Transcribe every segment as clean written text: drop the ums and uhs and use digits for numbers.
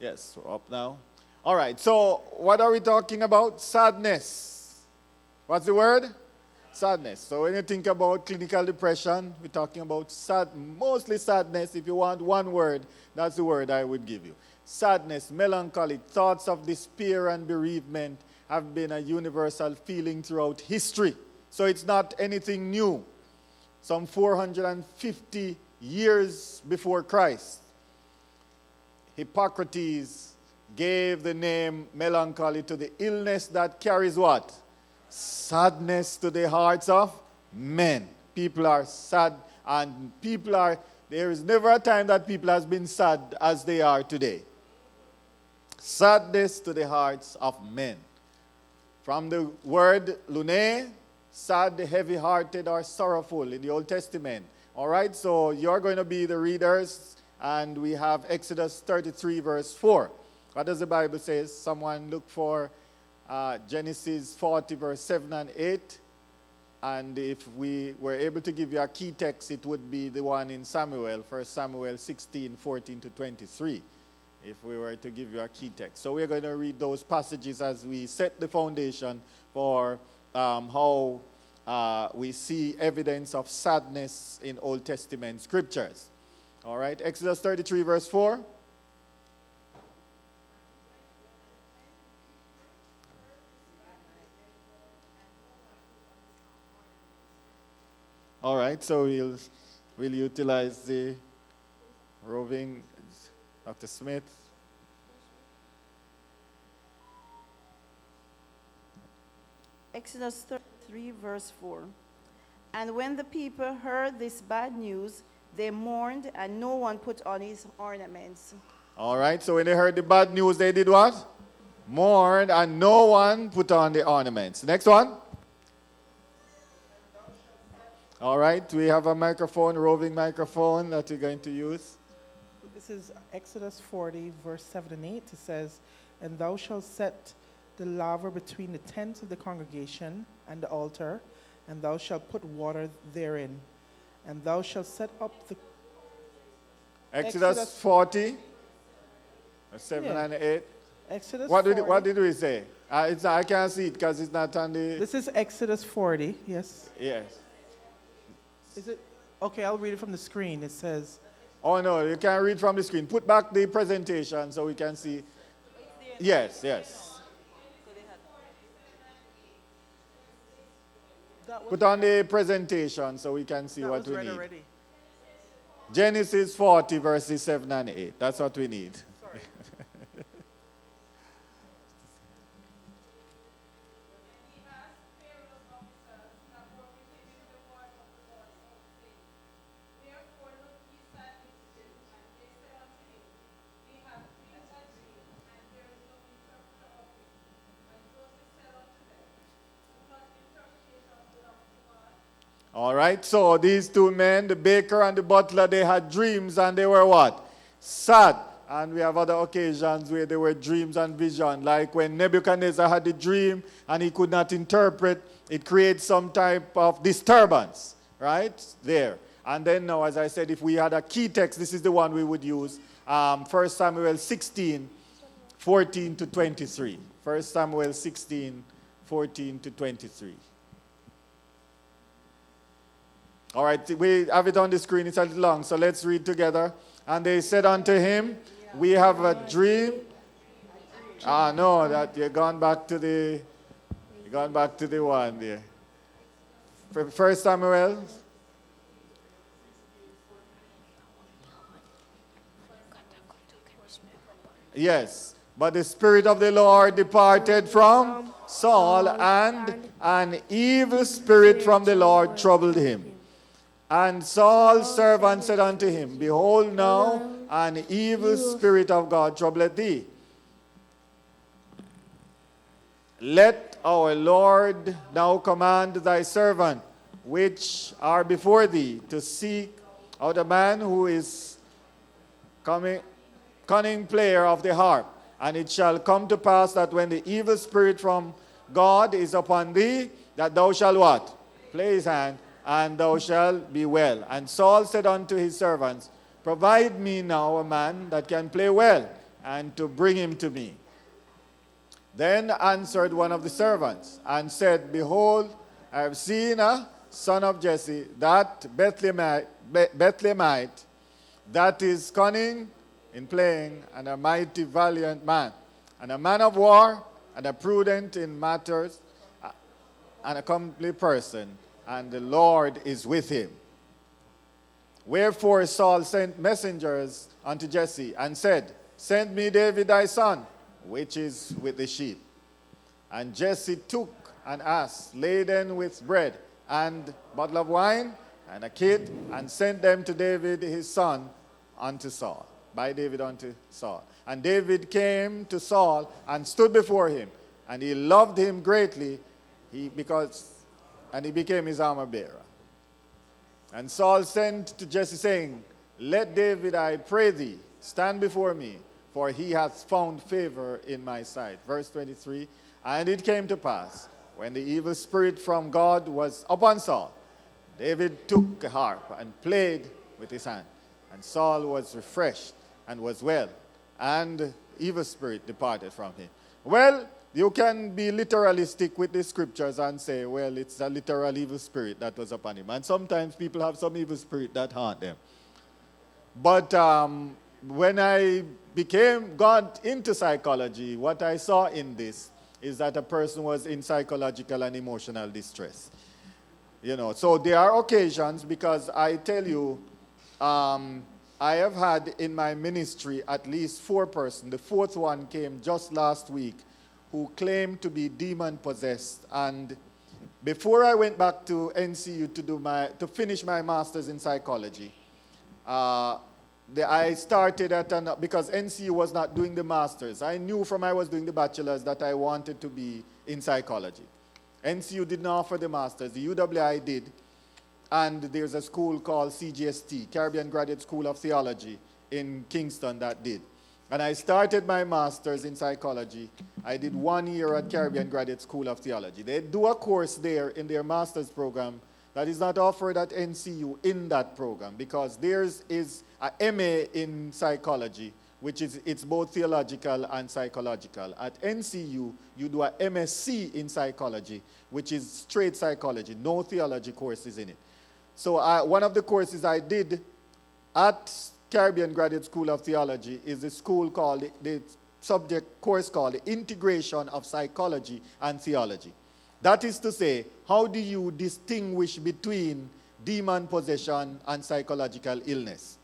Yes, we're up now. All right, so what are we talking about? Sadness. What's the word? Sadness. So when you think about clinical depression, we're talking about mostly sadness. If you want one word, that's the word I would give you. Sadness, melancholy, thoughts of despair and bereavement have been a universal feeling throughout history. So it's not anything new. Some 450 years before Christ, Hippocrates gave the name melancholy to the illness that carries what? Sadness to the hearts of men. People are sad, and there is never a time that people has been sad as they are today. Sadness to the hearts of men. From the word lune, sad, heavy-hearted, or sorrowful in the Old Testament. All right, so you're going to be the readers, and we have Exodus 33, verse 4. What does the Bible say? Someone look for Genesis 40, verse 7 and 8. And if we were able to give you a key text, it would be the one in Samuel, 1 Samuel 16, 14 to 23, if we were to give you a key text. So we're going to read those passages as we set the foundation for how we see evidence of sadness in Old Testament scriptures. All right, Exodus 33, verse 4. All right, so we'll utilize the roving Dr. Smith. Exodus 33, verse 4. And when the people heard this bad news, they mourned, and no one put on his ornaments. All right, so when they heard the bad news, they did what? Mourned, and no one put on the ornaments. Next one. All right, we have a microphone, roving microphone that we're going to use. This is Exodus 40, verse 7 and 8. It says, and thou shalt set the laver between the tent of the congregation and the altar, and thou shalt put water therein. And thou shalt set up the... Exodus 40, 7 and 8. Exodus what 40. What did we say? I can't see it because it's not on the... This is Exodus 40, yes. Yes. Is it? Okay, I'll read it from the screen. It says... Oh, no, you can't read from the screen. Put back the presentation so we can see. Yes, yes. Put on the presentation so we can see what we need. Already. Genesis 40, verses 7 and 8. That's what we need. Sorry. All right, so these two men, the baker and the butler, they had dreams and they were what? Sad. And we have other occasions where there were dreams and vision, like when Nebuchadnezzar had the dream and he could not interpret, it creates some type of disturbance, right? There. And then now, as I said, if we had a key text, this is the one we would use, 1 Samuel 16, 14 to 23. 1 Samuel 16, 14 to 23. All right, we have it on the screen. It's a little long, so let's read together. And they said unto him, we have a dream. No, that you're gone back to the one there. 1 Samuel. Yes, but the Spirit of the Lord departed from Saul, and an evil spirit from the Lord troubled him. And Saul's servant said unto him, behold now, an evil spirit of God troubleth thee. Let our Lord now command thy servant, which are before thee, to seek out a man who is cunning player of the harp. And it shall come to pass that when the evil spirit from God is upon thee, that thou shalt what? Play his hand, and thou shalt be well. And Saul said unto his servants, provide me now a man that can play well. and to bring him to me. Then answered one of the servants and said, Behold, I have seen a son of Jesse, that Bethlehemite, that is cunning in playing, and a mighty valiant man, and a man of war, and a prudent in matters, and a comely person, and the Lord is with him. Wherefore Saul sent messengers unto Jesse, and said, Send me David thy son, which is with the sheep. And Jesse took an ass laden with bread, and a bottle of wine, and a kid, and sent them to David his son unto Saul, by David unto Saul. And David came to Saul and stood before him, and he loved him greatly, and he became his armor bearer. And Saul sent to Jesse, saying, Let David, I pray thee, stand before me, for he hath found favor in my sight. Verse 23, And it came to pass, when the evil spirit from God was upon Saul, David took a harp and played with his hand. And Saul was refreshed and was well, and the evil spirit departed from him. Well, you can be literalistic with the scriptures and say, well, it's a literal evil spirit that was upon him. And sometimes people have some evil spirit that haunt them. But when I got into psychology, what I saw in this is that a person was in psychological and emotional distress. So there are occasions, because I tell you, I have had in my ministry at least 4 persons. The 4th one came just last week, who claimed to be demon-possessed. And before I went back to NCU to finish my master's in psychology, I started because NCU was not doing the master's. I knew from I was doing the bachelor's that I wanted to be in psychology. NCU didn't offer the master's. The UWI did. And there's a school called CGST, Caribbean Graduate School of Theology, in Kingston that did. And I started my master's in psychology. I did 1 year at Caribbean Graduate School of Theology. They do a course there in their master's program that is not offered at NCU in that program, because theirs is a MA in psychology, which is it's both theological and psychological. At NCU, you do a MSc in psychology, which is straight psychology, no theology courses in it. So one of the courses I did at Caribbean Graduate School of Theology is a school called, the subject course called the Integration of Psychology and Theology. That is to say, how do you distinguish between demon possession and psychological illness?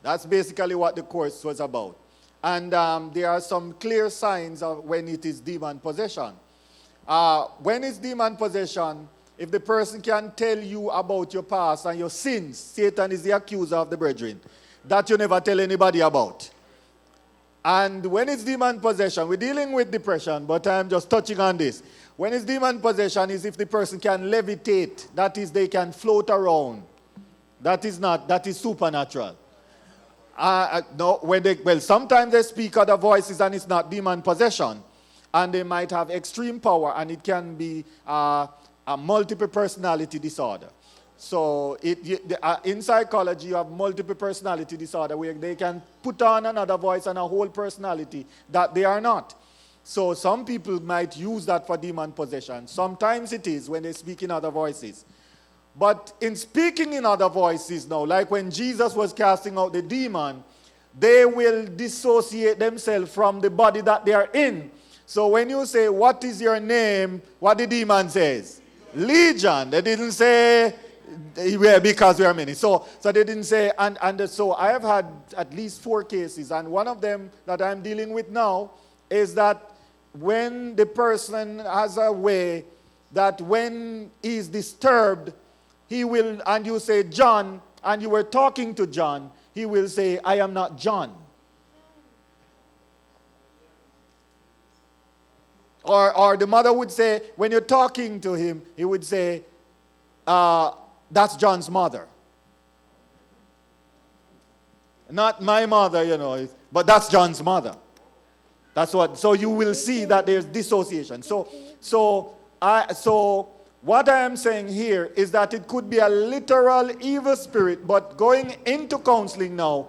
That's basically what the course was about. And there are some clear signs of when it is demon possession. When it's demon possession, if the person can tell you about your past and your sins, Satan is the accuser of the brethren, that you never tell anybody about. And when it's demon possession, we're dealing with depression, but I'm just touching on this. When it's demon possession is if the person can levitate, that is, they can float around. That is supernatural. Sometimes they speak other voices and it's not demon possession. And they might have extreme power, and it can be a multiple personality disorder. So in psychology, you have multiple personality disorder where they can put on another voice and a whole personality that they are not. So some people might use that for demon possession. Sometimes it is when they speak in other voices. But in speaking in other voices now, like when Jesus was casting out the demon, they will dissociate themselves from the body that they are in. So when you say, what is your name? What the demon says? Legion. They didn't say, because we are many. So they didn't say, and so I have had at least 4 cases, and one of them that I'm dealing with now is that when the person has a way that when he's disturbed, he will, and you say John, and you were talking to John, he will say, I am not John. Or the mother would say, when you're talking to him, he would say, that's John's mother. Not my mother, but that's John's mother. That's what, so you will see that there's dissociation. So what I am saying here is that it could be a literal evil spirit, but going into counseling now,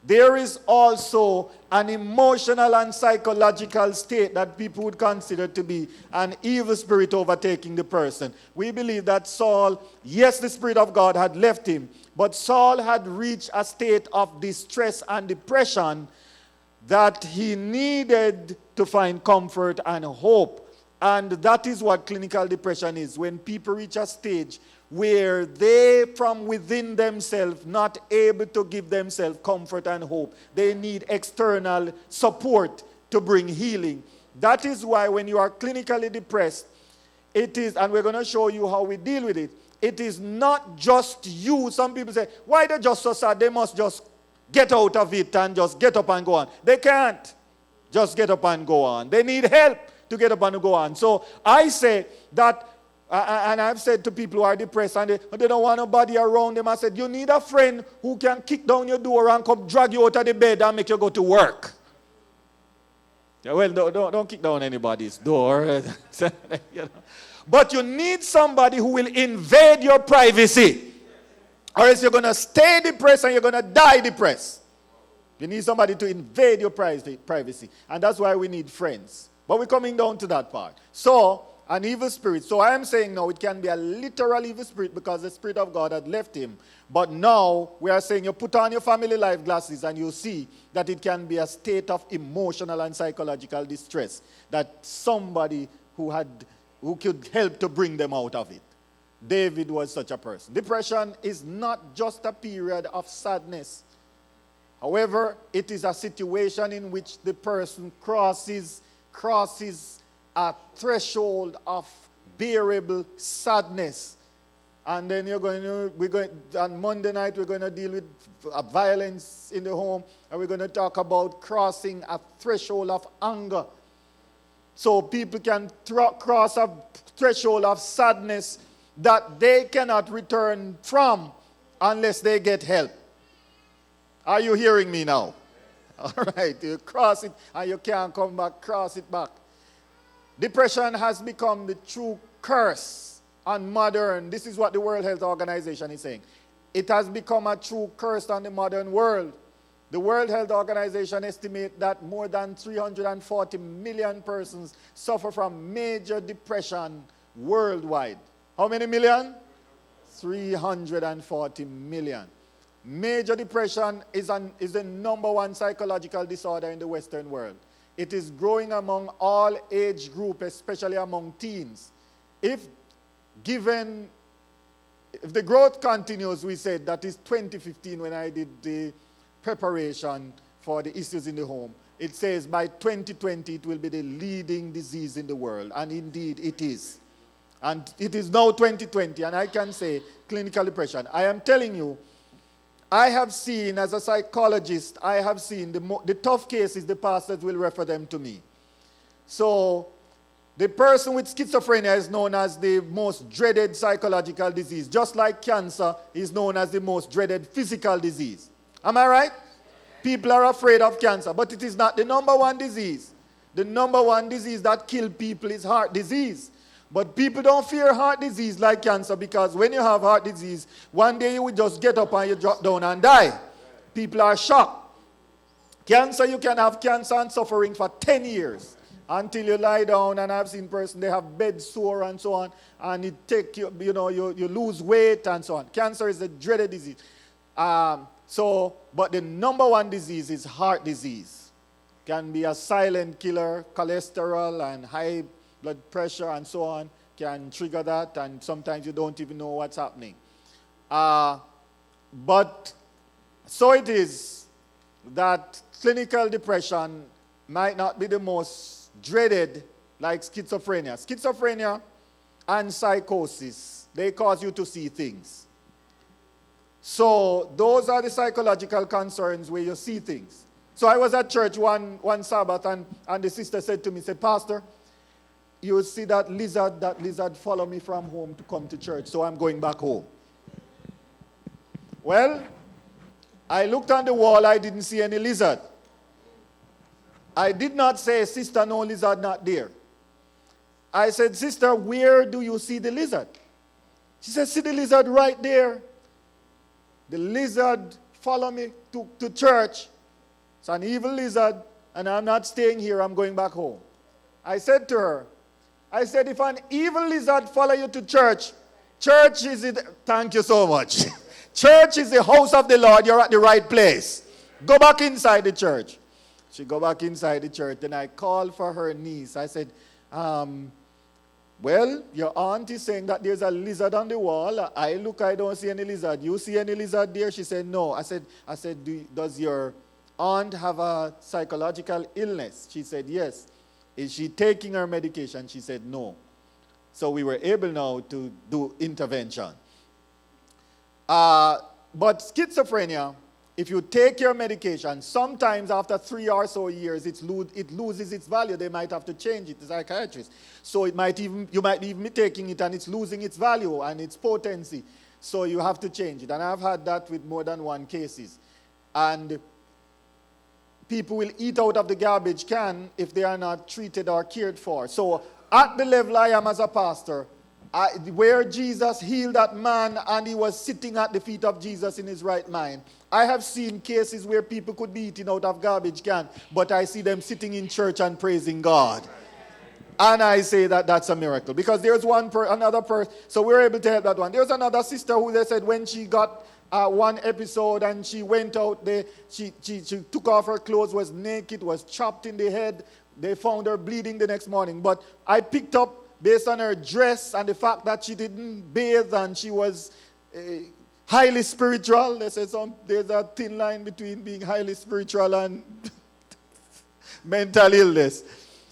there is also an emotional and psychological state that people would consider to be an evil spirit overtaking the person. We believe that Saul, yes, the Spirit of God had left him, but Saul had reached a state of distress and depression that he needed to find comfort and hope. And that is what clinical depression is, when people reach a stage where they, from within themselves, not able to give themselves comfort and hope. They need external support to bring healing. That is why when you are clinically depressed, it is, and we're going to show you how we deal with it, it is not just you. Some people say, why they're just so sad? They must just get out of it and just get up and go on. They can't just get up and go on. They need help to get up and go on. So I say that, and I've said to people who are depressed and they don't want nobody around them, I said, you need a friend who can kick down your door and come drag you out of the bed and make you go to work. Yeah, well, don't kick down anybody's door. You know. But you need somebody who will invade your privacy. Or else you're going to stay depressed and you're going to die depressed. You need somebody to invade your privacy. And that's why we need friends. But we're coming down to that part. So, an evil spirit. So I am saying now it can be a literal evil spirit because the Spirit of God had left him. But now we are saying you put on your family life glasses and you see that it can be a state of emotional and psychological distress. That somebody who could help to bring them out of it. David was such a person. Depression is not just a period of sadness. However, it is a situation in which the person crosses a threshold of bearable sadness. And then on Monday night, we're going to deal with violence in the home, and we're going to talk about crossing a threshold of anger. So people can cross a threshold of sadness that they cannot return from unless they get help. Are you hearing me now? All right, you cross it and you can't come back, cross it back. Depression has become the true curse on modern, this is what the World Health Organization is saying. It has become a true curse on the modern world. The World Health Organization estimates that more than 340 million persons suffer from major depression worldwide. How many million? 340 million. Major depression is the number one psychological disorder in the Western world. It is growing among all age groups, especially among teens. If the growth continues, we said, that is 2015 when I did the preparation for the issues in the home. It says by 2020 it will be the leading disease in the world, and indeed it is. And it is now 2020, and I can say clinical depression. I am telling you, I have seen, as a psychologist, I have seen the tough cases, the pastors will refer them to me. So, the person with schizophrenia is known as the most dreaded psychological disease, just like cancer is known as the most dreaded physical disease. Am I right? People are afraid of cancer, but it is not the number one disease. The number one disease that kills people is heart disease. But people don't fear heart disease like cancer, because when you have heart disease, one day you will just get up and you drop down and die. People are shocked. Cancer, you can have cancer and suffering for 10 years until you lie down, and I've seen persons, they have bed sore and so on, and it take you, you lose weight and so on. Cancer is a dreaded disease. But the number one disease is heart disease. Can be a silent killer, cholesterol and high blood pressure and so on can trigger that, and sometimes you don't even know what's happening. But so it is that clinical depression might not be the most dreaded like schizophrenia. Schizophrenia and psychosis, they cause you to see things. So those are the psychological concerns where you see things. So I was at church one Sabbath, and the sister said to me, said, Pastor, you will see that lizard follow me from home to come to church, so I'm going back home. Well, I looked on the wall, I didn't see any lizard. I did not say, sister, no lizard not there. I said, sister, where do you see the lizard? She said, see the lizard right there. The lizard followed me to church, It's an evil lizard, and I'm not staying here. I'm going back home. I said to her, I said, if an evil lizard follow you to church, church is it. Thank you so much. Church is the house of the Lord. You're at the right place. Go back inside the church. She go back inside the church. Then I called for her niece. I said, well, your aunt is saying that there's a lizard on the wall. I look, I don't see any lizard. You see any lizard there? She said, no. I said, does your aunt have a psychological illness? She said, yes. Is she taking her medication? She said, no. So we were able now to do intervention. But schizophrenia, if you take your medication, sometimes after 3 or so years, it loses its value. They might have to change it, the psychiatrist. So you might even be taking it and it's losing its value and its potency. So you have to change it. And I've had that with more than one cases. And people will eat out of the garbage can if they are not treated or cared for. So at the level I am as a pastor, where Jesus healed that man and he was sitting at the feet of Jesus in his right mind, I have seen cases where people could be eating out of garbage can, but I see them sitting in church and praising God. And I say that that's a miracle. Because there's another person, so we're able to help that one. There's another sister who they said when she got one episode and she went out there, she took off her clothes, was naked, was chopped in the head. They found her bleeding the next morning. But I picked up, based on her dress and the fact that she didn't bathe and she was highly spiritual. They said there's a thin line between being highly spiritual and mental illness.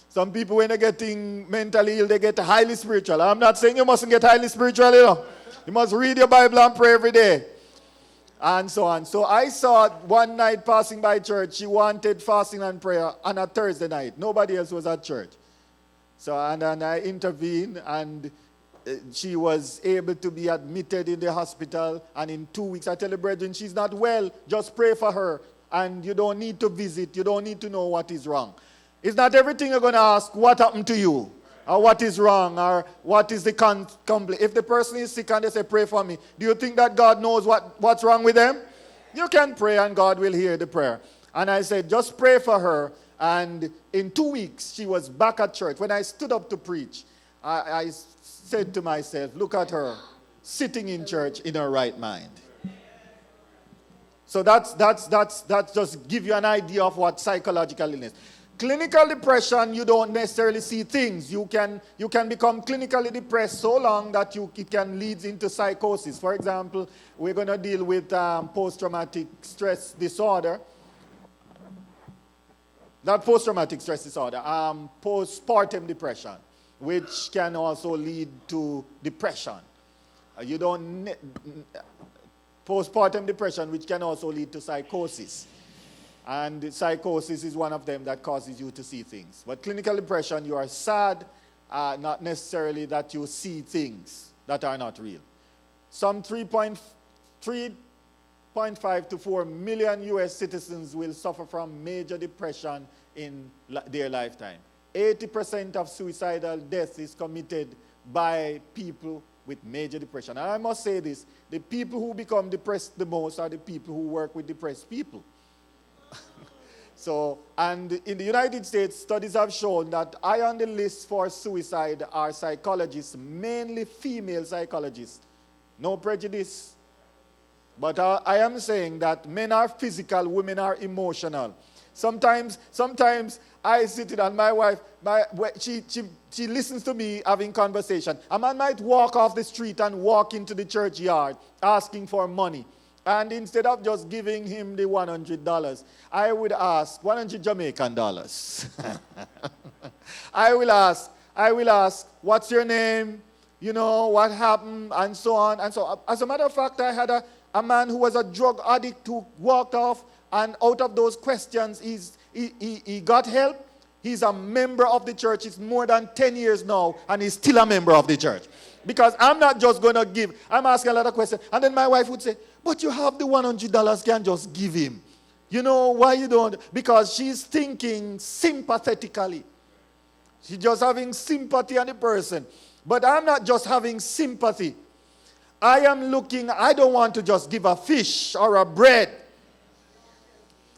Some people, when they're getting mentally ill, they get highly spiritual. I'm not saying you mustn't get highly spiritual, you know. You must read your Bible and pray every day. And so on. So I saw one night passing by church, she wanted fasting and prayer on a Thursday night. Nobody else was at church. So, and I intervened, and she was able to be admitted in the hospital. And in 2 weeks, I tell the brethren, she's not well. Just pray for her. And you don't need to visit. You don't need to know what is wrong. It's not everything you're going to ask, what happened to you? Or what is wrong? Or what is the complaint? If the person is sick and they say, pray for me, do you think that God knows what's wrong with them? You can pray and God will hear the prayer. And I said, just pray for her. And in 2 weeks, she was back at church. When I stood up to preach, I said to myself, look at her, sitting in church in her right mind. So that's just give you an idea of what psychological illness. Clinical depression, you don't necessarily see things. You can become clinically depressed so long that it can lead into psychosis. For example, we're going to deal with post-traumatic stress disorder. Not post-traumatic stress disorder, postpartum depression, which can also lead to depression. Postpartum depression, which can also lead to psychosis. And psychosis is one of them that causes you to see things. But clinical depression, you are sad, not necessarily that you see things that are not real. Some 3.5 to 4 million U.S. citizens will suffer from major depression in their lifetime. 80% of suicidal deaths is committed by people with major depression. And I must say this, the people who become depressed the most are the people who work with depressed people. So, and in the United States, studies have shown that high on the list for suicide are psychologists, mainly female psychologists. No prejudice. But I am saying that men are physical, women are emotional. Sometimes I sit and my wife, she listens to me having conversation. A man might walk off the street and walk into the churchyard asking for money. And instead of just giving him the $100, I would ask, 100 Jamaican dollars. I will ask, what's your name? You know, what happened? And so on. And so, as a matter of fact, I had a man who was a drug addict who walked off, and out of those questions, he got help. He's a member of the church. It's more than 10 years now, and he's still a member of the church. Because I'm not just going to give. I'm asking a lot of questions. And then my wife would say, but you have the $100, can just give him. You know, why you don't? Because she's thinking sympathetically. She's just having sympathy on the person. But I'm not just having sympathy. I am looking, I don't want to just give a fish or a bread.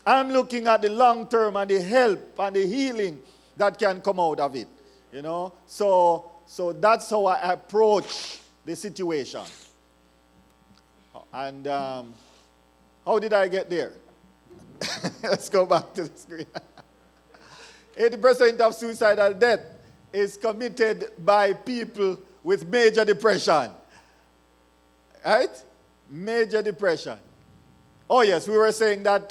I'm looking at the long term and the help and the healing that can come out of it. You know, so that's how I approach the situation. And how did I get there? Let's go back to the screen. 80% of suicidal death is committed by people with major depression. Right? Major depression. Oh yes, we were saying that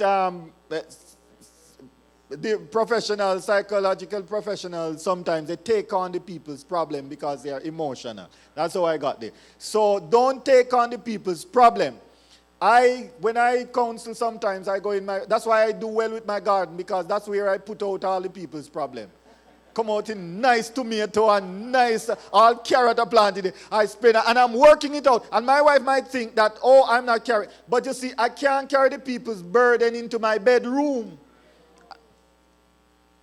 the professional, psychological professionals, sometimes they take on the people's problem because they are emotional. That's how I got there. So don't take on the people's problem. When I counsel sometimes, I go in that's why I do well with my garden, because that's where I put out all the people's problem. Come out in nice tomato and nice, all carrot are planted. I spin and I'm working it out. And my wife might think that, oh, I'm not carrying. But you see, I can't carry the people's burden into my bedroom.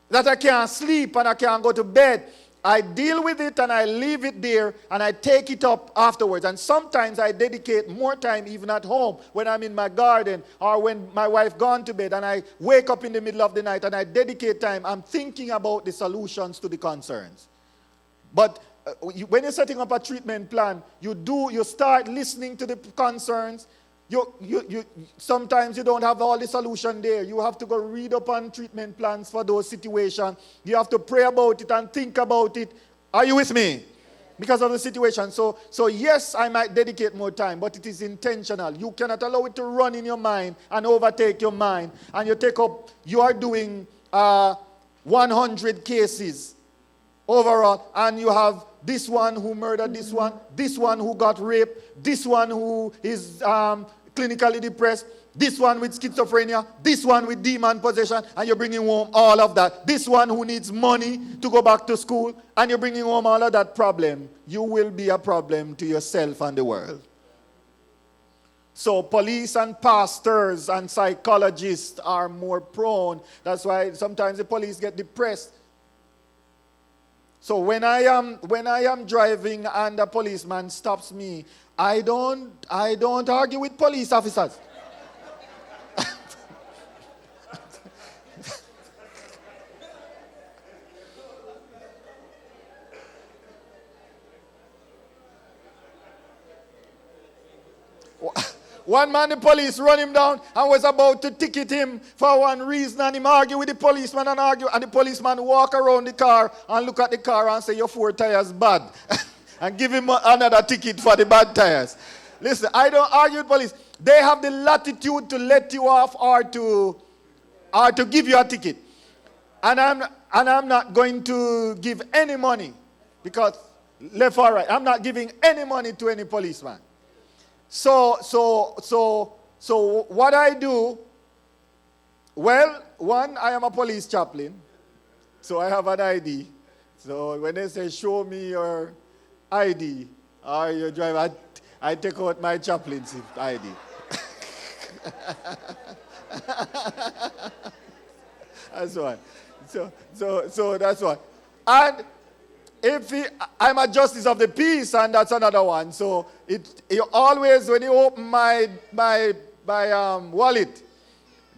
That I can't sleep and I can't go to bed. I deal with it and I leave it there and I take it up afterwards. And sometimes I dedicate more time even at home when I'm in my garden or when my wife gone to bed, and I wake up in the middle of the night and I dedicate time. I'm thinking about the solutions to the concerns. But when you're setting up a treatment plan, you start listening to the concerns. Sometimes you don't have all the solution there. You have to go read up on treatment plans for those situations. You have to pray about it and think about it. Are you with me? Because of the situation. So yes, I might dedicate more time, but it is intentional. You cannot allow it to run in your mind and overtake your mind. And you are doing 100 cases overall, and you have this one who murdered this one who got raped, this one who is clinically depressed, this one with schizophrenia, this one with demon possession, and you're bringing home all of that. This one who needs money to go back to school, and you're bringing home all of that problem. You will be a problem to yourself and the world. So police and pastors and psychologists are more prone. That's why sometimes the police get depressed. So when I am driving and a policeman stops me, I don't argue with police officers. One man, the police run him down and was about to ticket him for one reason, and him argue with the policeman and the policeman walk around the car and look at the car and say, your 4 tires bad. And give him another ticket for the bad tires. Listen, I don't argue with police. They have the latitude to let you off or to give you a ticket. And I'm not going to give any money, because left or right, I'm not giving any money to any policeman. So what I do, well, one, I am a police chaplain, so I have an ID. So when they say, show me your ID or your driver, I take out my chaplain's ID. That's one. So that's one. And I'm a justice of the peace, and that's another one. So you always, when you open my wallet,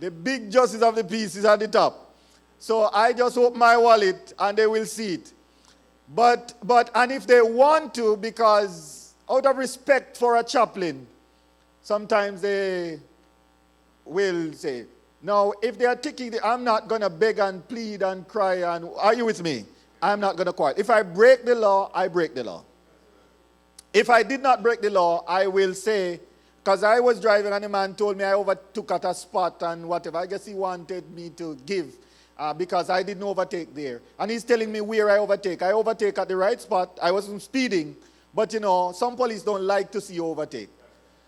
the big justice of the peace is at the top. So I just open my wallet and they will see it. But if they want to, because out of respect for a chaplain, sometimes they will say, no, if they are taking I'm not going to beg and plead and cry. And are you with me? I'm not going to quarrel. If I break the law, I break the law. If I did not break the law, I will say, because I was driving and a man told me I overtook at a spot and whatever. I guess he wanted me to give because I didn't overtake there. And he's telling me where I overtake. I overtake at the right spot. I wasn't speeding. But, some police don't like to see you overtake.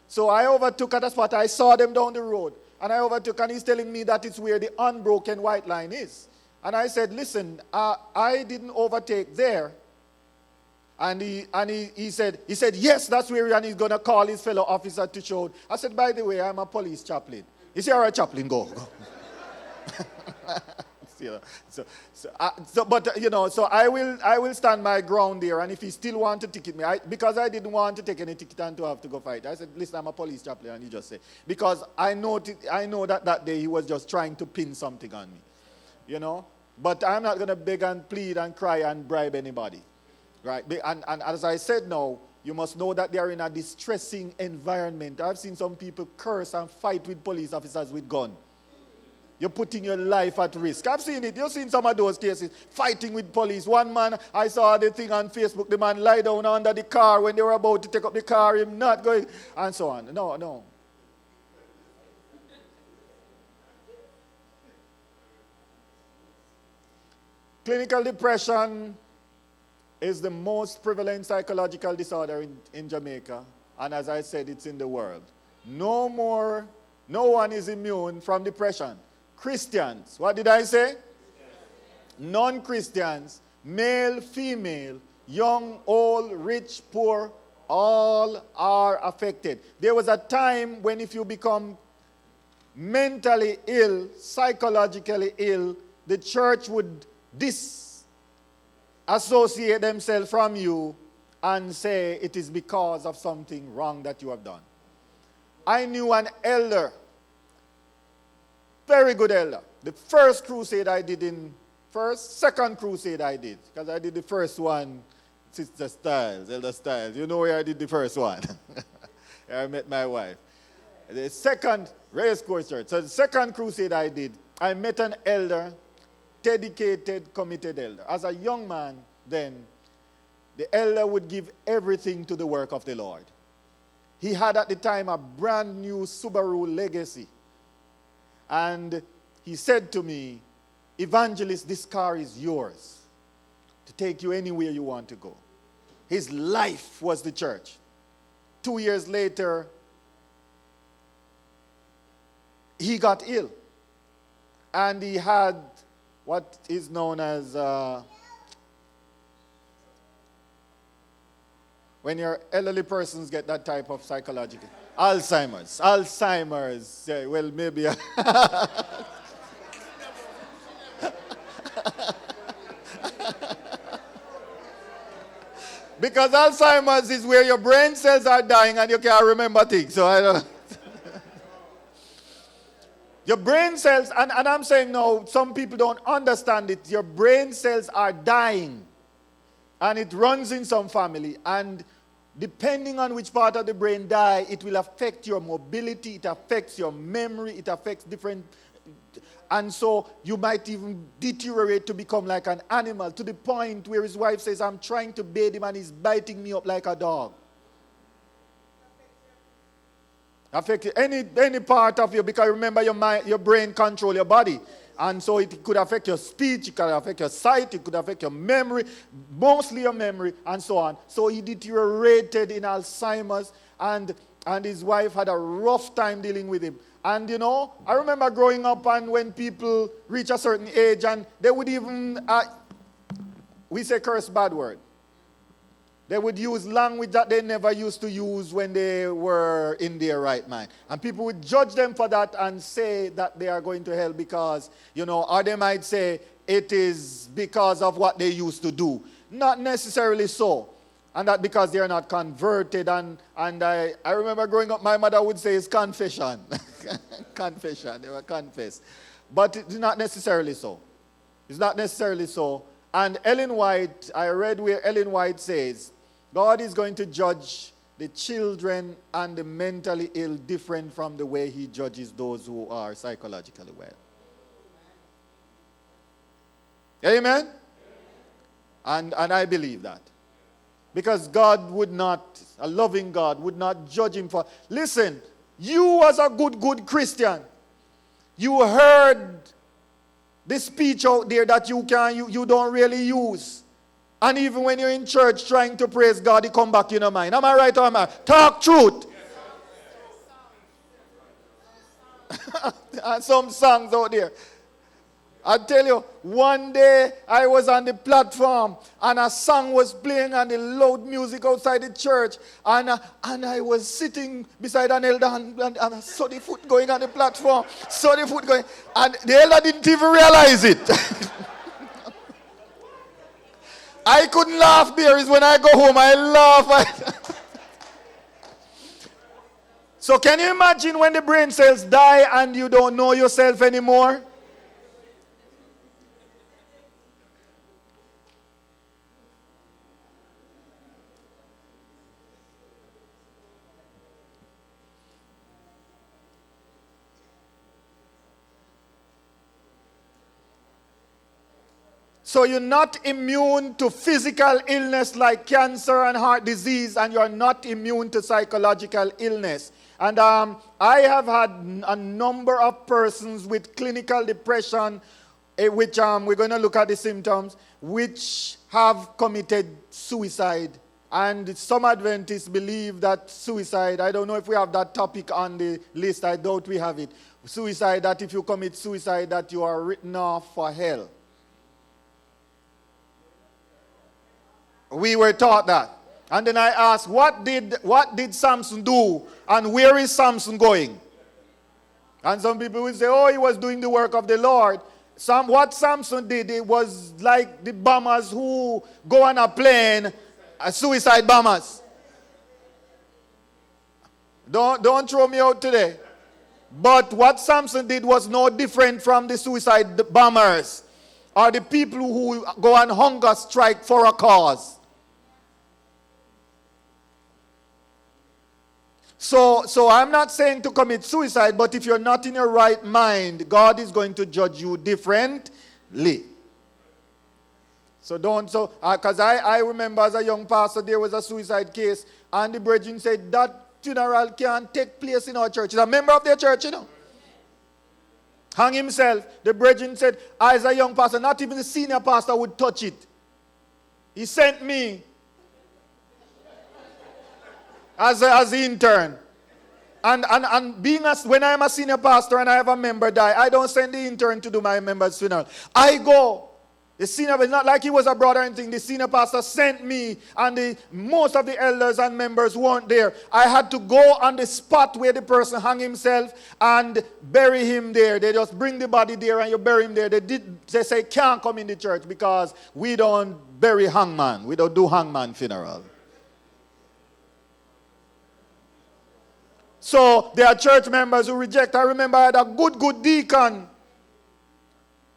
So I overtook at a spot. I saw them down the road. And I overtook, and he's telling me that it's where the unbroken white line is. And I said, listen, I didn't overtake there. And he said, yes, that's where, and he's going to call his fellow officer to show. I said, by the way, I'm a police chaplain. He said, all right, chaplain, go. So I will stand my ground there, and if he still want to ticket me, because I didn't want to take any ticket and to have to go fight. I said, listen, I'm a police chaplain, and he just said, because I know that day he was just trying to pin something on me, But I'm not going to beg and plead and cry and bribe anybody, right? And as I said now, you must know that they are in a distressing environment. I've seen some people curse and fight with police officers with guns. You're putting your life at risk. I've seen it. You've seen some of those cases, fighting with police. One man, I saw the thing on Facebook, the man lie down under the car when they were about to take up the car, him not going, and so on. No. Clinical depression is the most prevalent psychological disorder in Jamaica. And as I said, it's in the world. No one is immune from depression. Christians, what did I say? Non-Christians, male, female, young, old, rich, poor, all are affected. There was a time when if you become mentally ill, psychologically ill, the church would disassociate themselves from you and say it is because of something wrong that you have done. I knew an elder, very good elder. The first crusade I did second crusade I did, because I did the first one, Sister Styles, Elder Styles. You know where I did the first one? I met my wife. The second, Race Course Church. So the second crusade I did, I met an elder, dedicated, committed elder. As a young man then, the elder would give everything to the work of the Lord. He had at the time a brand new Subaru Legacy. And he said to me, Evangelist, this car is yours to take you anywhere you want to go. His life was the church. 2 years later, he got ill. And he had what is known as, when your elderly persons get that type of psychological, Alzheimer's, yeah, well, maybe. Because Alzheimer's is where your brain cells are dying and you can't remember things. So I don't. Your brain cells, and I'm saying no, some people don't understand it. Your brain cells are dying. And it runs in some family. And depending on which part of the brain die, it will affect your mobility, it affects your memory, it affects different. And so you might even deteriorate to become like an animal, to the point where his wife says, I'm trying to bathe him and he's biting me up like a dog. Affect any part of you, because remember your brain control your body. And so it could affect your speech, it could affect your sight, it could affect your memory, mostly your memory, and so on. So he deteriorated in Alzheimer's, and his wife had a rough time dealing with him. And I remember growing up, and when people reach a certain age, and they would even, we say curse, bad word. They would use language that they never used to use when they were in their right mind. And people would judge them for that and say that they are going to hell because, or they might say it is because of what they used to do. Not necessarily so. And that because they are not converted. And I remember growing up, my mother would say it's confession. Confession, they were confessed. But it's not necessarily so. It's not necessarily so. And Ellen White, I read where Ellen White says, God is going to judge the children and the mentally ill different from the way he judges those who are psychologically well. Amen? And I believe that. Because God would not, a loving God, would not judge him for... Listen, you as a good Christian, you heard the speech out there that you don't really use. And even when you're in church trying to praise God, it come back in your mind. Am I right or am I? Talk truth. And some songs out there. I tell you, one day I was on the platform and a song was playing and the loud music outside the church. And I was sitting beside an elder and I saw the foot going on the platform. Saw the foot going. And the elder didn't even realize it. I couldn't laugh there. Is when I go home, I laugh. So can you imagine when the brain cells die and you don't know yourself anymore? So you're not immune to physical illness like cancer and heart disease, and you're not immune to psychological illness. And I have had a number of persons with clinical depression, which we're going to look at the symptoms, which have committed suicide. And some Adventists believe that suicide, I don't know if we have that topic on the list, I doubt we have it. Suicide, that if you commit suicide, that you are written off for hell. We were taught that. And then I asked, what did Samson do? And where is Samson going? And some people will say, oh, he was doing the work of the Lord. What Samson did, it was like the bombers who go on a plane, suicide bombers. Don't throw me out today. But what Samson did was no different from the suicide bombers or the people who go on hunger strike for a cause. So I'm not saying to commit suicide, but if you're not in your right mind, God is going to judge you differently. So because I remember as a young pastor, there was a suicide case, and the brethren said, that funeral can't take place in our church. He's a member of their church, Hang himself. The brethren said, as a young pastor, not even the senior pastor would touch it. He sent me as the intern. And when I'm a senior pastor and I have a member die, I don't send the intern to do my member's funeral. I go. The senior, it's not like he was a brother or anything. The senior pastor sent me, and most of the elders and members weren't there. I had to go on the spot where the person hung himself and bury him there. They just bring the body there and you bury him there. They say can't come in the church because we don't bury hangman. We don't do hangman funeral. So there are church members who reject. I remember I had a good deacon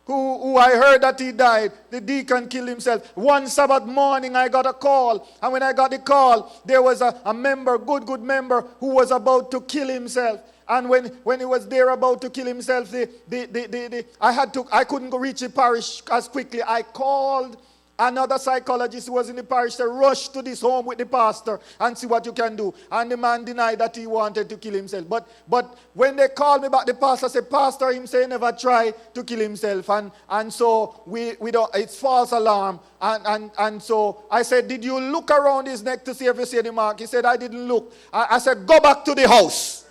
who I heard that he died. The deacon killed himself. One Sabbath morning I got a call. And when I got the call, there was a member, good member, who was about to kill himself. And when he was there about to kill himself, I couldn't go reach the parish as quickly. I called another psychologist who was in the parish, said, rush to this home with the pastor and see what you can do. And the man denied that he wanted to kill himself. But when they called me back, the pastor said, pastor, him say never try to kill himself. And so we don't, it's false alarm. And so I said, did you look around his neck to see if you see any mark? He said, I didn't look. I said, go back to the house.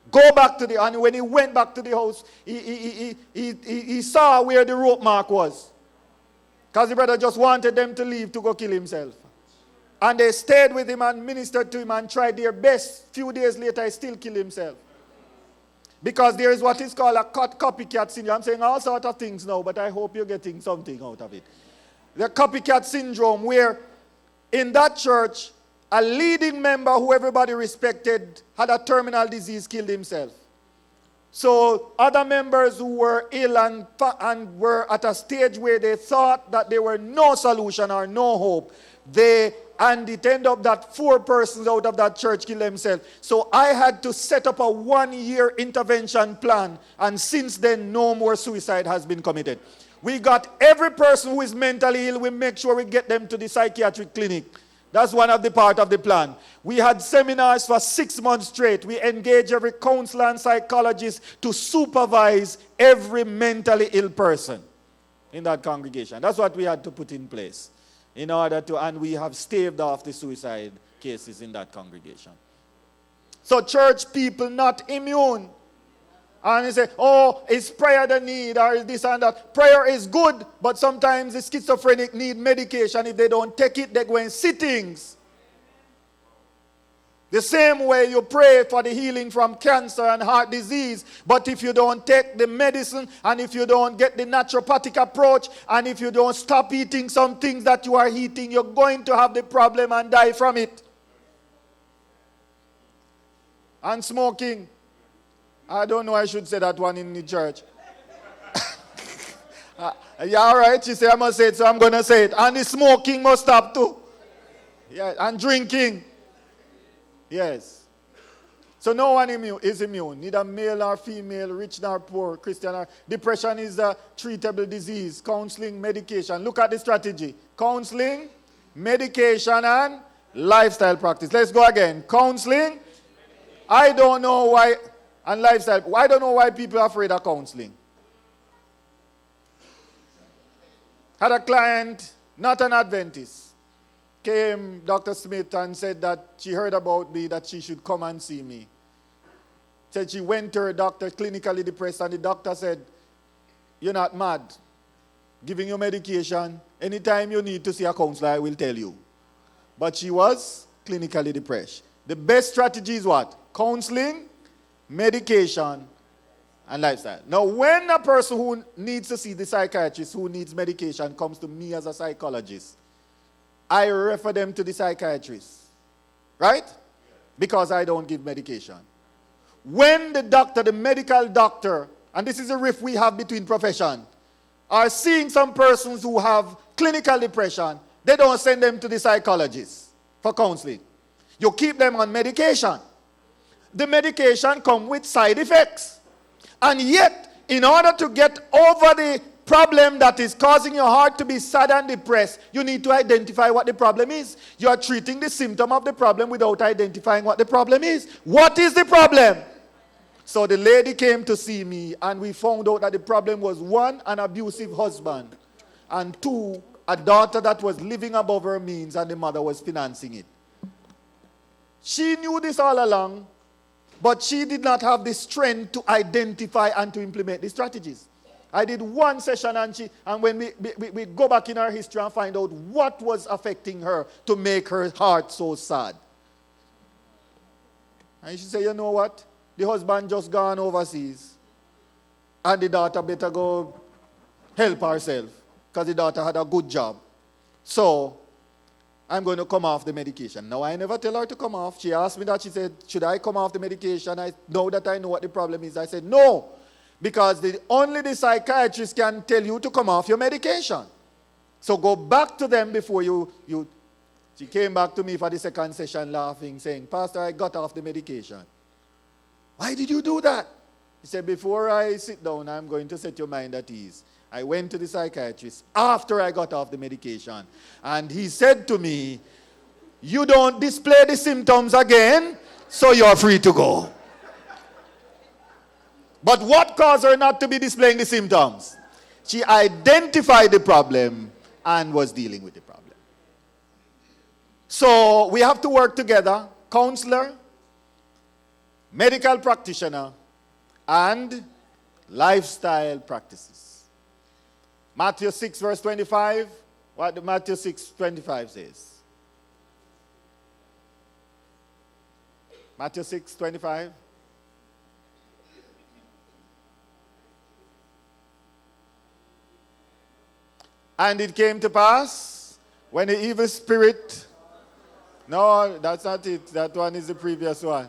Go back to the, and when he went back to the house, he saw where the rope mark was. Because the brother just wanted them to leave to go kill himself. And they stayed with him and ministered to him and tried their best. Few days later, he still killed himself. Because there is what is called a copycat syndrome. I'm saying all sorts of things now, but I hope you're getting something out of it. The copycat syndrome, where in that church, a leading member who everybody respected had a terminal disease, killed himself. So other members who were ill and were at a stage where they thought that there were no solution or no hope, it ended up that 4 persons out of that church killed themselves. So I had to set up a 1-year intervention plan, and since then no more suicide has been committed. We got every person who is mentally ill, we make sure we get them to the psychiatric clinic. That's one of the part of the plan. We had seminars for 6 months straight. We engaged every counselor and psychologist to supervise every mentally ill person in that congregation. That's what we had to put in place in order to, and we have staved off the suicide cases in that congregation. So church people not immune. And he say, oh, is prayer the need or is this and that? Prayer is good, but sometimes the schizophrenic need medication. If they don't take it, they go in sittings. The same way you pray for the healing from cancer and heart disease, but if you don't take the medicine and if you don't get the naturopathic approach and if you don't stop eating some things that you are eating, you're going to have the problem and die from it. And smoking. I don't know I should say that one in the church. Yeah, all right. She said I must say it, so I'm going to say it. And the smoking must stop too. Yeah, and drinking. Yes. So no one is immune, neither male or female, rich nor poor, Christian or... Depression is a treatable disease. Counseling, medication. Look at the strategy. Counseling, medication, and lifestyle practice. Let's go again. Counseling. I don't know why... And lifestyle. I don't know why people are afraid of counseling. Had a client, not an Adventist, came, Dr. Smith, and said that she heard about me, that she should come and see me. Said she went to her doctor, clinically depressed, and the doctor said, you're not mad. Giving you medication. Anytime you need to see a counselor, I will tell you. But she was clinically depressed. The best strategy is what? Counseling, medication, and lifestyle. Now, when a person who needs to see the psychiatrist, who needs medication, comes to me as a psychologist, I refer them to the psychiatrist. Right? Because I don't give medication. When the doctor, the medical doctor, and this is a rift we have between profession, are seeing some persons who have clinical depression, they don't send them to the psychologist for counseling. You keep them on medication. The medication comes with side effects. And yet, in order to get over the problem that is causing your heart to be sad and depressed, you need to identify what the problem is. You are treating the symptom of the problem without identifying what the problem is. What is the problem? So the lady came to see me, and we found out that the problem was, one, an abusive husband, and two, a daughter that was living above her means and the mother was financing it. She knew this all along, but she did not have the strength to identify and to implement the strategies. I did one session, and when we go back in her history and find out what was affecting her to make her heart so sad. And she said, you know what? The husband just gone overseas. And the daughter better go help herself, because the daughter had a good job. So, I'm going to come off the medication. Now, I never tell her to come off. She asked me that. She said, should I come off the medication? Now that I know what the problem is, I said, no. Because only the psychiatrist can tell you to come off your medication. So go back to them before you. She came back to me for the second session laughing, saying, Pastor, I got off the medication. Why did you do that? He said, before I sit down, I'm going to set your mind at ease. I went to the psychiatrist after I got off the medication. And he said to me, you don't display the symptoms again, so you're free to go. But what caused her not to be displaying the symptoms? She identified the problem and was dealing with the problem. So we have to work together, counselor, medical practitioner, and lifestyle practices. Matthew 6 verse 25, what the Matthew 6:25 says. Matthew 6:25. And it came to pass when the evil spirit... No, that's not it. That one is the previous one.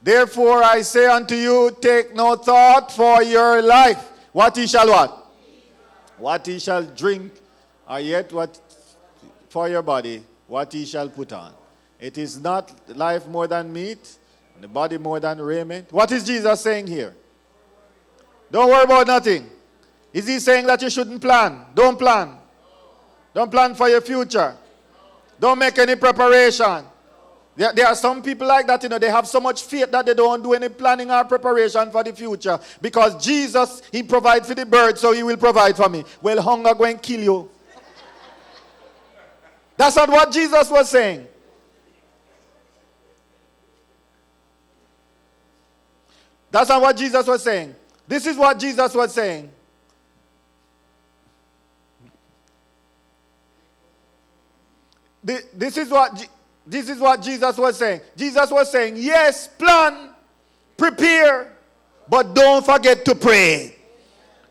Therefore I say unto you, take no thought for your life. What ye shall what? What ye shall drink, or yet what for your body, what ye shall put on. It is not life more than meat, and the body more than raiment. What is Jesus saying here? Don't worry about nothing. Is he saying that you shouldn't plan? Don't plan. Don't plan for your future. Don't make any preparation. There are some people like that, they have so much faith that they don't do any planning or preparation for the future. Because Jesus, he provides for the birds, so he will provide for me. Well, hunger going to kill you. That's not what Jesus was saying. That's not what Jesus was saying. This is what Jesus was saying. This is what Jesus was saying. Jesus was saying, yes, plan, prepare, but don't forget to pray.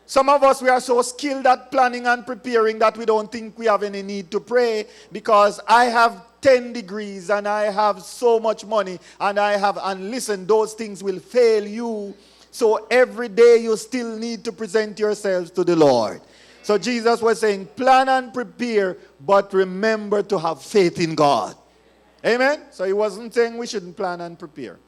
Some of us, we are so skilled at planning and preparing that we don't think we have any need to pray, because I have 10 degrees and I have so much money and listen, those things will fail you. So every day you still need to present yourselves to the Lord. So Jesus was saying, plan and prepare, but remember to have faith in God. Amen? So he wasn't saying we shouldn't plan and prepare.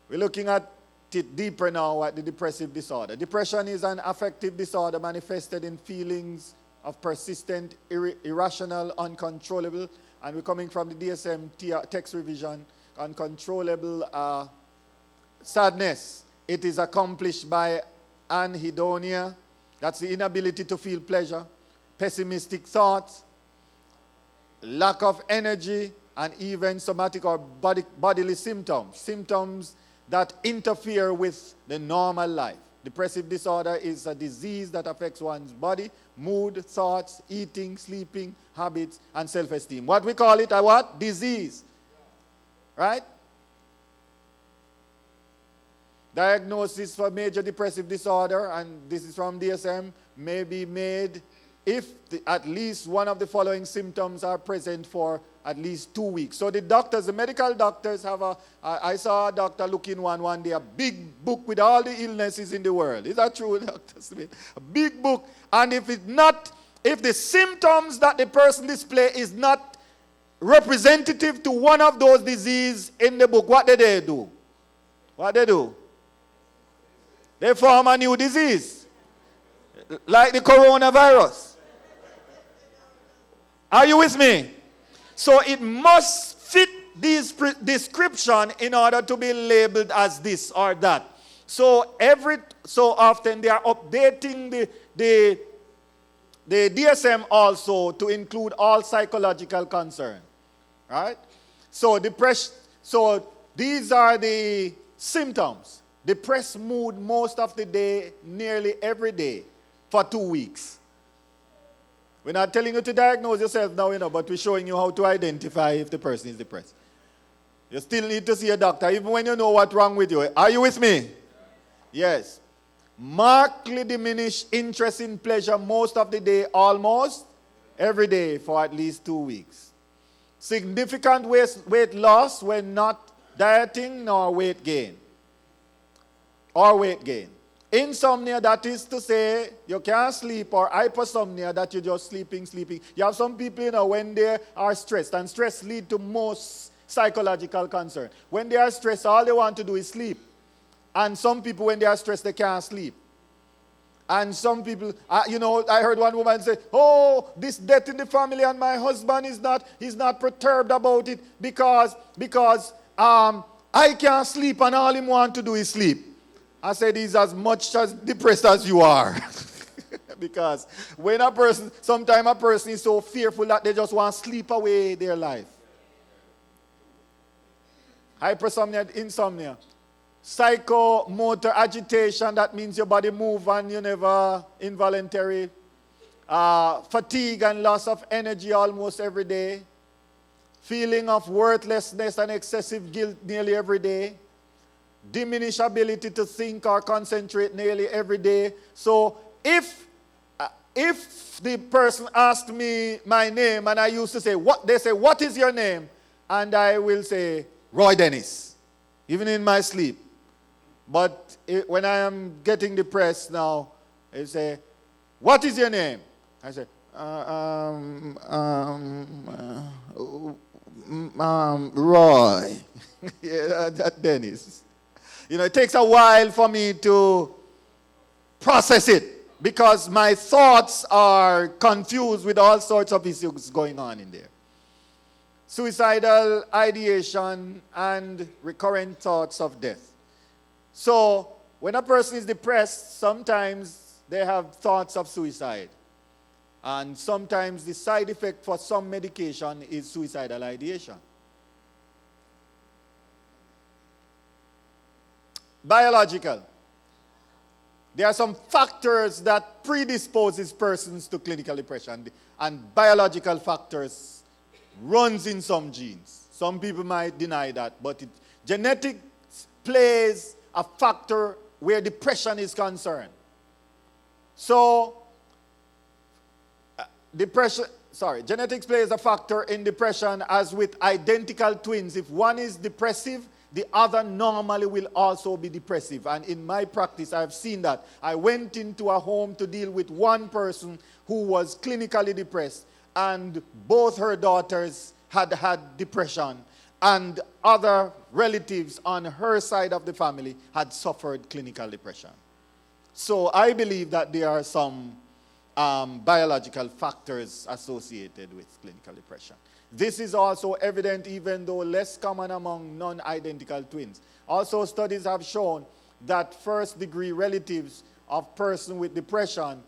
We're looking at it deeper now at the depressive disorder. Depression is an affective disorder manifested in feelings of persistent, irrational, uncontrollable, and we're coming from the DSM text revision, uncontrollable sadness. It is accomplished by anhedonia, that's the inability to feel pleasure, pessimistic thoughts, lack of energy, and even somatic or bodily symptoms that interfere with the normal life. Depressive disorder is a disease that affects one's body, mood, thoughts, eating, sleeping, habits, and self-esteem. What we call it a what? Disease. Right? Diagnosis for major depressive disorder, and this is from DSM, may be made if at least one of the following symptoms are present for at least 2 weeks. So the doctors, the medical doctors have I saw a doctor looking one day, a big book with all the illnesses in the world. Is that true, Dr. Smith? A big book. And if the symptoms that the person display is not representative to one of those diseases in the book, what do they do? What they do? They form a new disease, like the coronavirus. Are you with me? So it must fit this description in order to be labeled as this or that. So every so often they are updating the DSM also to include all psychological concern. Right? So depression. So these are the symptoms. Depressed mood most of the day, nearly every day, for 2 weeks. We're not telling you to diagnose yourself now, but we're showing you how to identify if the person is depressed. You still need to see a doctor, even when you know what's wrong with you. Are you with me? Yes. Markedly diminished interest in pleasure most of the day, almost every day for at least 2 weeks. Significant weight loss when not dieting nor weight gain. Insomnia, that is to say, you can't sleep, or hypersomnia, that you're just sleeping. You have some people, when they are stressed, and stress leads to most psychological concern. When they are stressed, all they want to do is sleep. And some people, when they are stressed, they can't sleep. And some people, I heard one woman say, oh, this death in the family, and my husband is not perturbed about it because I can't sleep, and all him want to do is sleep. I said he's as much as depressed as you are. Because when sometimes a person is so fearful that they just want to sleep away their life. Hypersomnia, insomnia. Psychomotor agitation, that means your body move and you never involuntary. Fatigue and loss of energy almost every day. Feeling of worthlessness and excessive guilt nearly every day. Diminished ability to think or concentrate nearly every day. So if the person asked me my name and I used to say, they say, what is your name? And I will say, Roy Dennis, even in my sleep. But when I am getting depressed now, they say, what is your name? I say, Roy. Yeah, that Dennis. It takes a while for me to process it because my thoughts are confused with all sorts of issues going on in there. Suicidal ideation and recurrent thoughts of death. So when a person is depressed, sometimes they have thoughts of suicide. And sometimes the side effect for some medication is suicidal ideation. biological. There are some factors that predisposes persons to clinical depression, and biological factors runs in some genes. Some people might deny that, but genetics plays a factor where depression is concerned. So, genetics plays a factor in depression as with identical twins. If one is depressive, the other normally will also be depressive. And in my practice, I've seen that. I went into a home to deal with one person who was clinically depressed, and both her daughters had depression, and other relatives on her side of the family had suffered clinical depression. So I believe that there are some biological factors associated with clinical depression. This is also evident even though less common among non-identical twins. Also, studies have shown that first-degree relatives of person with depression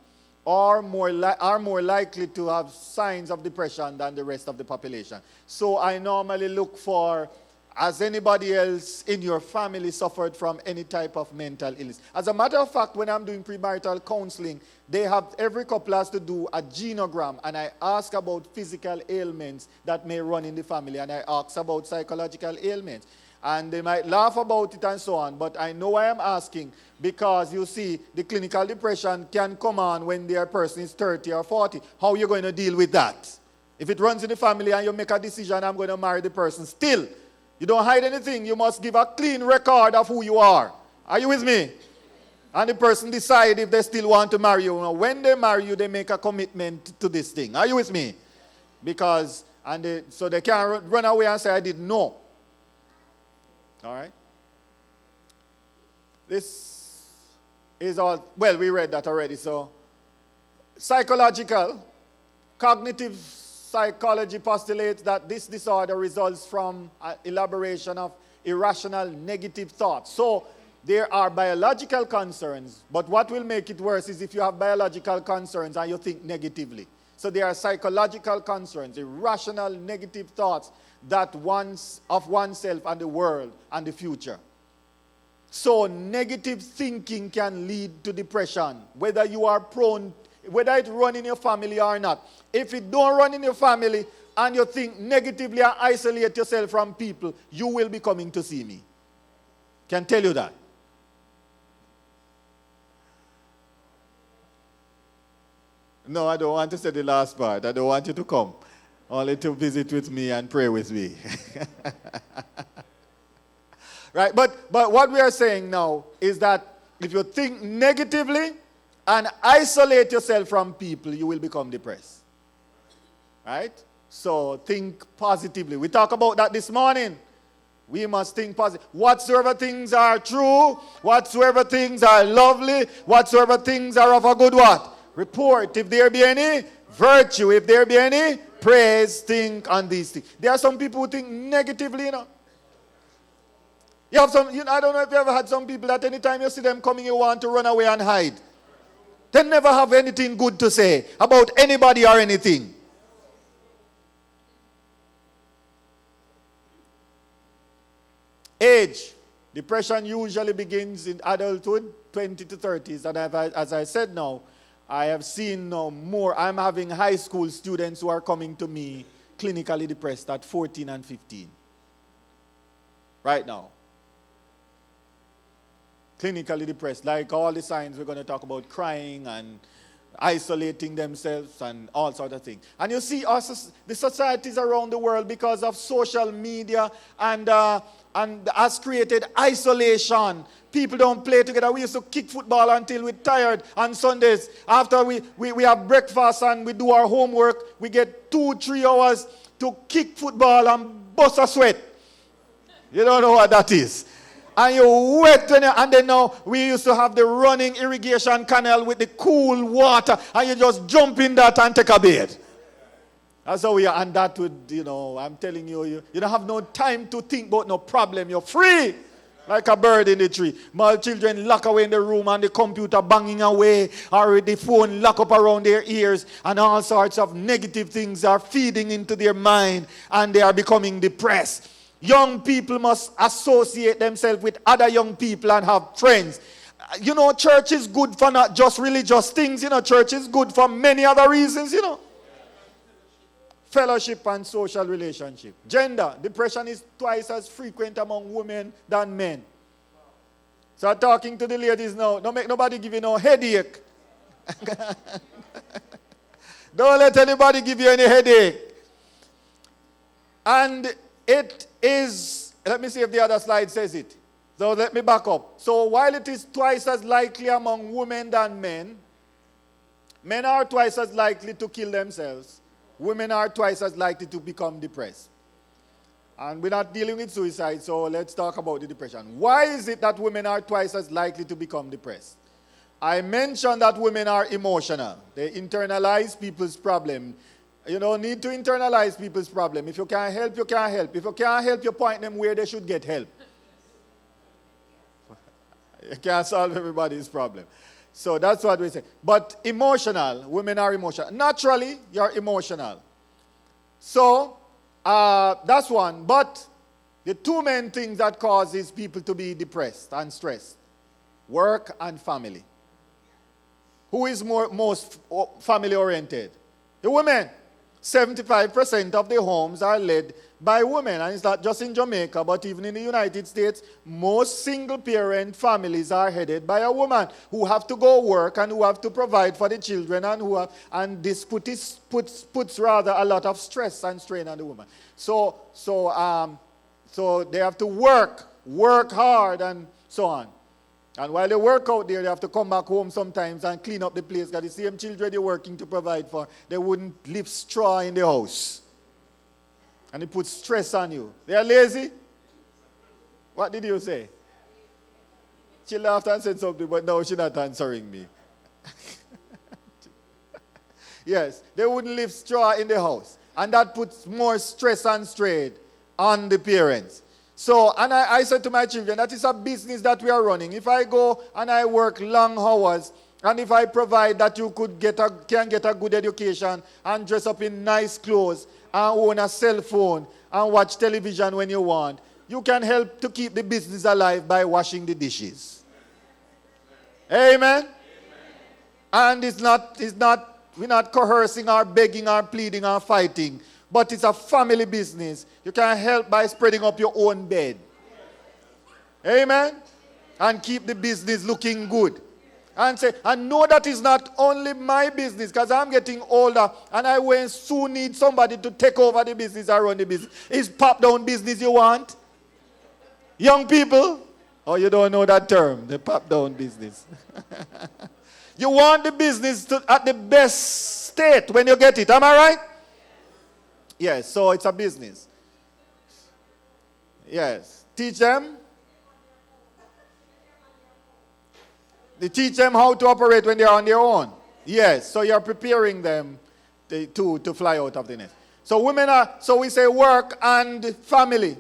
are more likely to have signs of depression than the rest of the population. So I normally look for, has anybody else in your family suffered from any type of mental illness? As a matter of fact, when I'm doing premarital counseling, every couple has to do a genogram, and I ask about physical ailments that may run in the family, and I ask about psychological ailments. And they might laugh about it and so on, but I know I am asking because, you see, the clinical depression can come on when their person is 30 or 40. How are you going to deal with that? If it runs in the family and you make a decision, I'm going to marry the person, still, you don't hide anything. You must give a clean record of who you are. Are you with me? And the person decide if they still want to marry you. Now, when they marry you, they make a commitment to this thing. Are you with me? Because, so they can't run away and say, I didn't know. All right? This is all, well, we read that already. So, psychological, cognitive psychology postulates that this disorder results from elaboration of irrational negative thoughts. So, there are biological concerns, but what will make it worse is if you have biological concerns and you think negatively. So there are psychological concerns, irrational negative thoughts that of oneself and the world and the future. So negative thinking can lead to depression, whether you are prone, whether it runs in your family or not. If it don't run in your family and you think negatively and isolate yourself from people, you will be coming to see me. Can tell you that. No, I don't want to say the last part. I don't want you to come. Only to visit with me and pray with me. Right? But what we are saying now is that if you think negatively and isolate yourself from people, you will become depressed. Right? So think positively. We talked about that this morning. We must think positive. Whatsoever things are true, whatsoever things are lovely, whatsoever things are of a good what? Report. If there be any virtue, if there be any praise, think on these things. There are some people who think negatively, you know. You have some, I don't know if you ever had some people that anytime you see them coming, you want to run away and hide. They never have anything good to say about anybody or anything. Age. Depression usually begins in adulthood, 20 to 30s. And as I said now, I have seen more. I'm having high school students who are coming to me clinically depressed at 14 and 15. Right now. Clinically depressed. Like all the signs we're going to talk about, crying and isolating themselves and all sorts of things. And you see the societies around the world, because of social media and has created isolation. People don't play together. We used to kick football until we're tired on Sundays. After we have breakfast and we do our homework, we get 2-3 hours to kick football and bust a sweat. You don't know what that is. And you're wet, and then now we used to have the running irrigation canal with the cool water, and you just jump in that and take a bath. That's how we are, and that would, I'm telling you, you don't have no time to think about no problem. You're free, like a bird in the tree. My children lock away in the room and the computer banging away, or the phone lock up around their ears, and all sorts of negative things are feeding into their mind, and they are becoming depressed. Young people must associate themselves with other young people and have friends. You know, church is good for not just religious things. You know, church is good for many other reasons, you know. Fellowship and social relationship. Gender. Depression is twice as frequent among women than men. So I'm talking to the ladies now. Don't make nobody give you no headache. Don't let anybody give you any headache. And it is, let me see if the other slide says it. So let me back up. So while it is twice as likely among women than men, men are twice as likely to kill themselves. Women are twice as likely to become depressed. And we're not dealing with suicide, so let's talk about the depression. Why is it that women are twice as likely to become depressed? I mentioned that women are emotional. They internalize people's problem. You don't need to internalize people's problem. If you can't help, you can't help. If you can't help, you point them where they should get help. You can't solve everybody's problem. So that's what we say. But emotional, women are emotional. Naturally, you're emotional. So, that's one. But the two main things that causes people to be depressed and stressed: work and family. Who is most family oriented? The women. 75% of the homes are led by women. And it's not just in Jamaica, but even in the United States, most single-parent families are headed by a woman who have to go work and who have to provide for the children, and this puts rather a lot of stress and strain on the woman. So they have to work hard and so on. And while they work out there, they have to come back home sometimes and clean up the place, because the same children they're working to provide for, they wouldn't leave straw in the house. And it puts stress on you. They are lazy? What did you say? She laughed and said something, but no, she's not answering me. Yes, they wouldn't leave straw in the house. And that puts more stress and strain on the parents. So, and I said to my children, that is a business that we are running. If I go and I work long hours, and if I provide that you can get a good education and dress up in nice clothes and own a cell phone and watch television when you want, you can help to keep the business alive by washing the dishes. Amen? And we're not coercing or begging or pleading or fighting. But it's a family business. You can help by spreading up your own bed. Amen? And keep the business looking good. And know that it's not only my business, because I'm getting older and I will soon need somebody to take over the business or run the business. Is pop-down business you want? Young people? Oh, you don't know that term, the pop-down business. You want the business at the best state when you get it. Am I right? Yes, so it's a business. Yes. Teach them. They teach them how to operate when they're on their own. Yes, so you're preparing them to fly out of the nest. So we say work and family.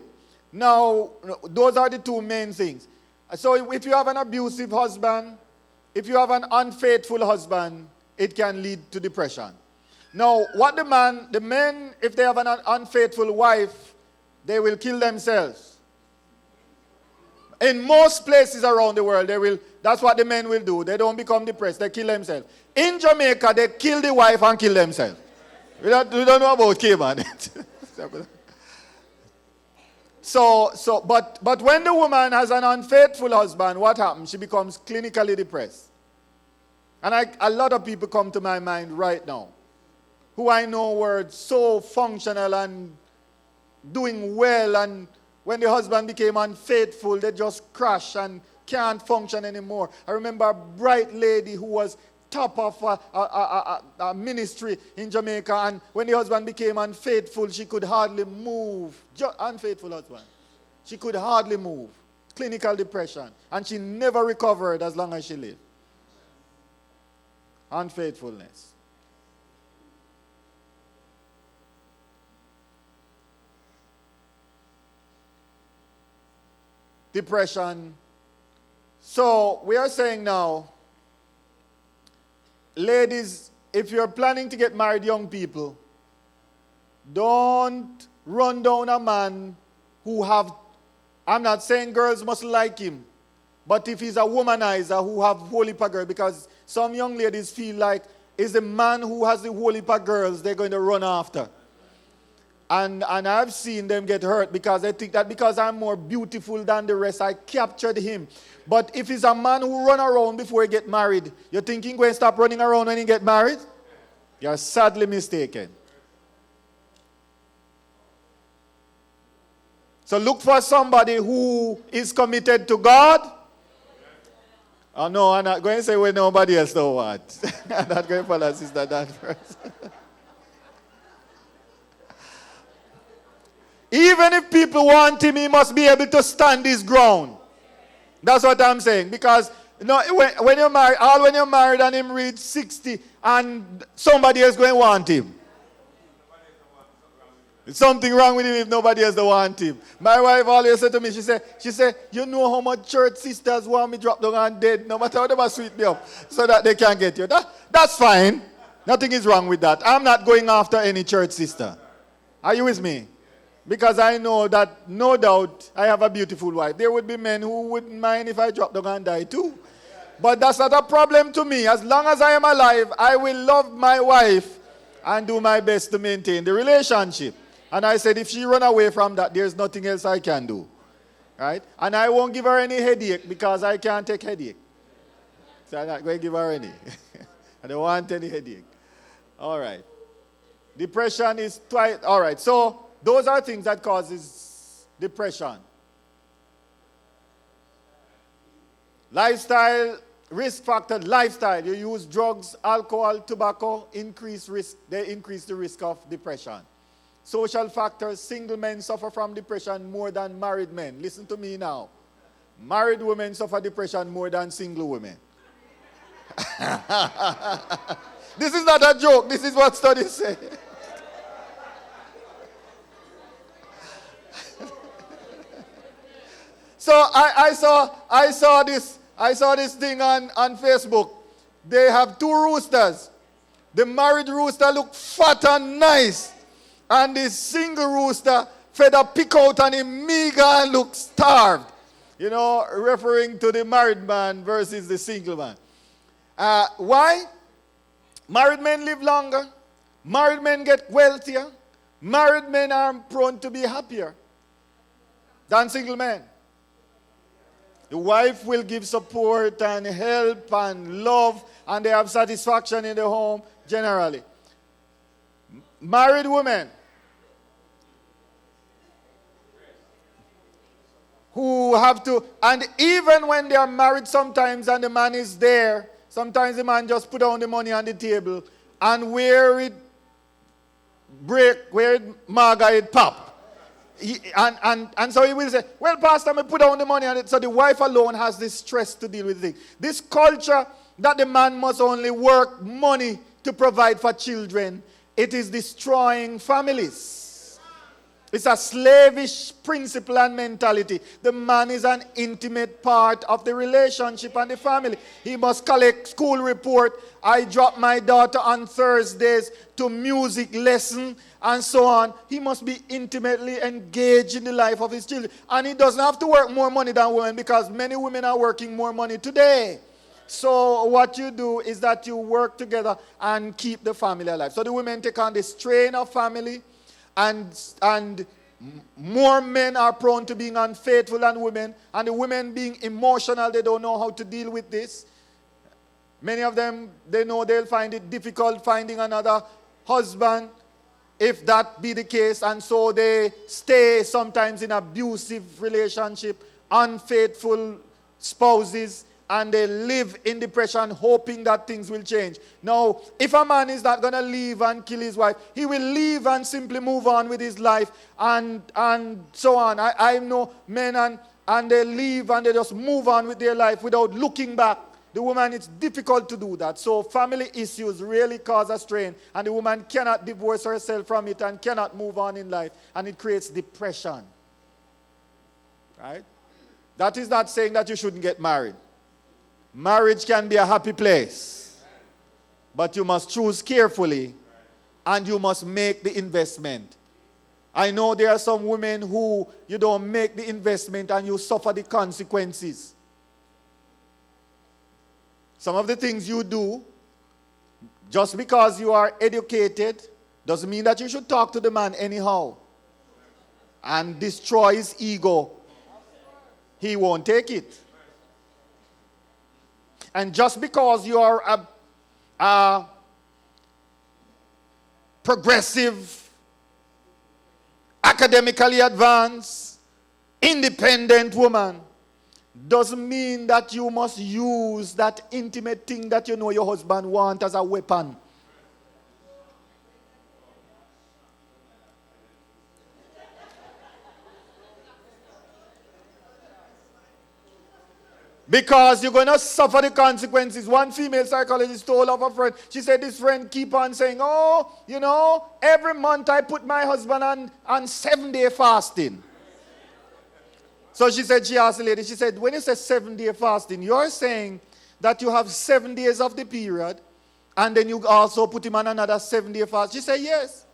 Now, those are the two main things. So if you have an abusive husband, if you have an unfaithful husband, it can lead to depression. Now, what the men, if they have an unfaithful wife, they will kill themselves. In most places around the world, that's what the men will do. They don't become depressed, they kill themselves. In Jamaica, they kill the wife and kill themselves. We don't know about Cayman. But when the woman has an unfaithful husband, what happens? She becomes clinically depressed. And a lot of people come to my mind right now, who I know were so functional and doing well, and when the husband became unfaithful, they just crash and can't function anymore. I remember a bright lady who was top of a ministry in Jamaica, and when the husband became unfaithful, she could hardly move. Unfaithful husband. She could hardly move. Clinical depression. And she never recovered as long as she lived. Unfaithfulness. Depression. So we are saying now, ladies, if you're planning to get married, young people, don't run down a man who have, I'm not saying girls must like him, but if he's a womanizer who have whole heap of girls, because some young ladies feel like it's the man who has the whole heap of girls they're going to run after. And I've seen them get hurt because they think that because I'm more beautiful than the rest, I captured him. But if he's a man who run around before he get married, you think he's going to stop running around when he get married? You're sadly mistaken. So look for somebody who is committed to God. Oh no, I'm not going to say what nobody else don't want. I'm not going to follow Sister Dan first. Even if people want him, he must be able to stand his ground. That's what I'm saying. Because when you're married and him reach 60 and somebody else going to want him. There's something wrong with him if nobody else don't want him. My wife always said to me, she said, you know how much church sisters want me drop down and dead, no matter how they must sweep me up, so that they can get you. That's fine. Nothing is wrong with that. I'm not going after any church sister. Are you with me? Because I know that, no doubt, I have a beautiful wife. There would be men who wouldn't mind if I drop down and die too. But that's not a problem to me. As long as I am alive, I will love my wife and do my best to maintain the relationship. And I said, if she run away from that, there's nothing else I can do. Right? And I won't give her any headache because I can't take headache. So I'm not going to give her any. I don't want any headache. All right. Depression is twice. All right. So those are things that causes depression. Lifestyle, risk factor, lifestyle. You use drugs, alcohol, tobacco, increase risk. They increase the risk of depression. Social factors, single men suffer from depression more than married men. Listen to me now. Married women suffer depression more than single women. This is not a joke. This is what studies say. So I saw this thing on Facebook. They have two roosters. The married rooster look fat and nice. And the single rooster fed a pick out and him meager and look starved. You know, referring to the married man versus the single man. Why? Married men live longer. Married men get wealthier. Married men are prone to be happier than single men. The wife will give support and help and love, and they have satisfaction in the home generally. Married women who have to, and even when they are married sometimes and the man is there, sometimes the man just put down the money on the table, and where it break, where it maga, it pop. And so he will say, well, Pastor, I put down the money on it. So the wife alone has this stress to deal with it. This culture that the man must only work money to provide for children, it is destroying families. It's a slavish principle and mentality. The man is an intimate part of the relationship and the family. He must collect school report. I drop my daughter on Thursdays to music lesson and so on. He must be intimately engaged in the life of his children. And he doesn't have to work more money than women because many women are working more money today. So what you do is that you work together and keep the family alive. So the women take on the strain of family. And more men are prone to being unfaithful than women. And the women being emotional, they don't know how to deal with this. Many of them, they know they'll find it difficult finding another husband, if that be the case. And so they stay sometimes in abusive relationship, unfaithful spouses, and they live in depression hoping that things will change. Now, if a man is not going to leave and kill his wife, he will leave and simply move on with his life and so on. I know men and they leave and they just move on with their life without looking back. The woman, it's difficult to do that. So family issues really cause a strain, and the woman cannot divorce herself from it and cannot move on in life, and it creates depression. Right? That is not saying that you shouldn't get married. Marriage can be a happy place, but you must choose carefully and you must make the investment. I know there are some women who you don't make the investment and you suffer the consequences. Some of the things you do, just because you are educated, doesn't mean that you should talk to the man anyhow and destroy his ego. He won't take it. And just because you are a progressive, academically advanced, independent woman, doesn't mean that you must use that intimate thing that you know your husband wants as a weapon. Because you're going to suffer the consequences. One female psychologist told of a friend, she said this friend keep on saying, oh, you know, every month I put my husband on 7-day fasting. So she said, she asked the lady, she said, when you say 7-day fasting, you're saying that you have 7 days of the period, and then you also put him on another 7-day fast. She said, yes.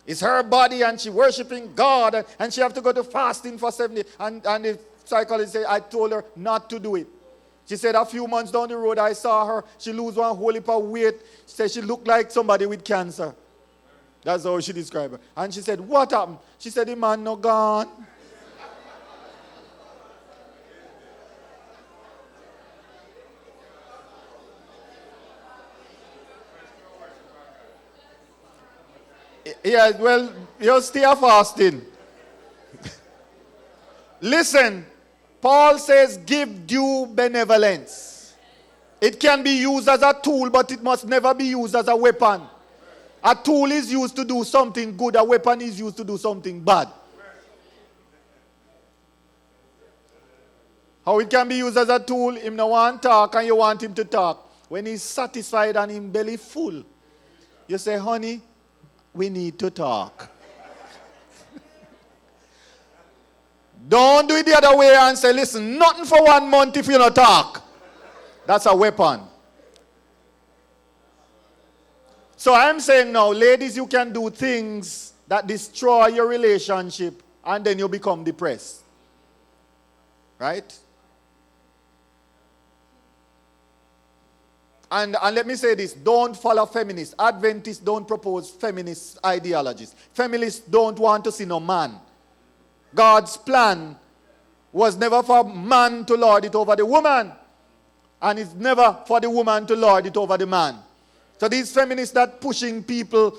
It's her body, and she worshiping God, and she have to go to fasting for 7 days. And the psychologist said, I told her not to do it. She said a few months down the road, I saw her, she lose one whole heap of weight. She said she looked like somebody with cancer. That's how she described her. And she said, what happened? She said, the man no gone. Yes, well, you stay fasting. Listen, Paul says, give due benevolence. It can be used as a tool, but it must never be used as a weapon. A tool is used to do something good, a weapon is used to do something bad. How it can be used as a tool, him no want to talk and you want him to talk. When he's satisfied and him belly full, you say, honey, we need to talk. Don't do it the other way and say, listen, nothing for 1 month if you don't talk. That's a weapon. So I'm saying now, ladies, you can do things that destroy your relationship and then you become depressed. Right? And let me say this, don't follow feminists. Adventists don't propose feminist ideologies. Feminists don't want to see no man. God's plan was never for man to lord it over the woman. And it's never for the woman to lord it over the man. So these feminists that pushing people,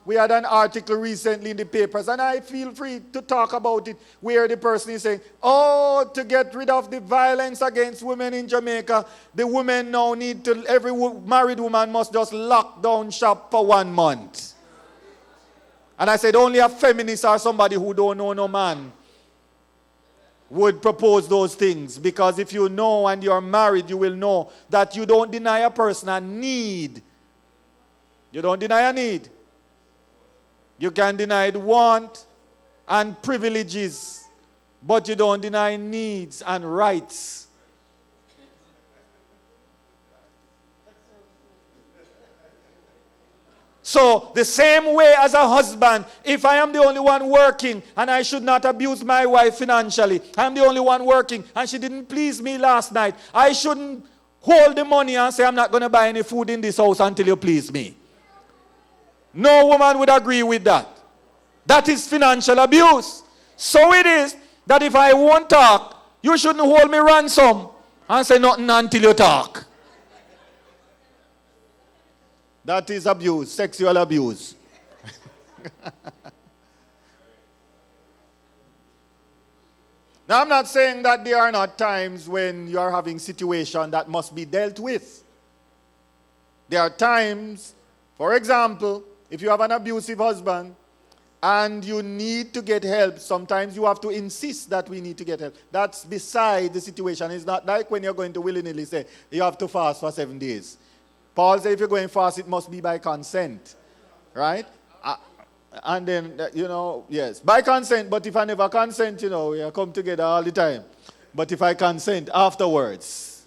we had an article recently in the papers, and I feel free to talk about it, where the person is saying, oh, to get rid of the violence against women in Jamaica, the women now need to, every married woman must just lock down shop for 1 month. And I said, only a feminist or somebody who don't know no man would propose those things. Because if you know and you're married, you will know that you don't deny a person a need. You don't deny a need. You can deny the want and privileges, but you don't deny needs and rights. So, the same way as a husband, if I am the only one working and I should not abuse my wife financially, I'm the only one working and she didn't please me last night, I shouldn't hold the money and say I'm not going to buy any food in this house until you please me. No woman would agree with that. That is financial abuse. So it is that if I won't talk, you shouldn't hold me ransom and say nothing until you talk. That is abuse, sexual abuse. Now, I'm not saying that there are not times when you are having situations that must be dealt with. There are times, for example, if you have an abusive husband and you need to get help, sometimes you have to insist that we need to get help. That's beside the situation. It's not like when you're going to willy-nilly say, you have to fast for 7 days. Paul said if you're going fast, it must be by consent. Right? And then, yes, by consent, but if I never consent, we come together all the time. But if I consent afterwards.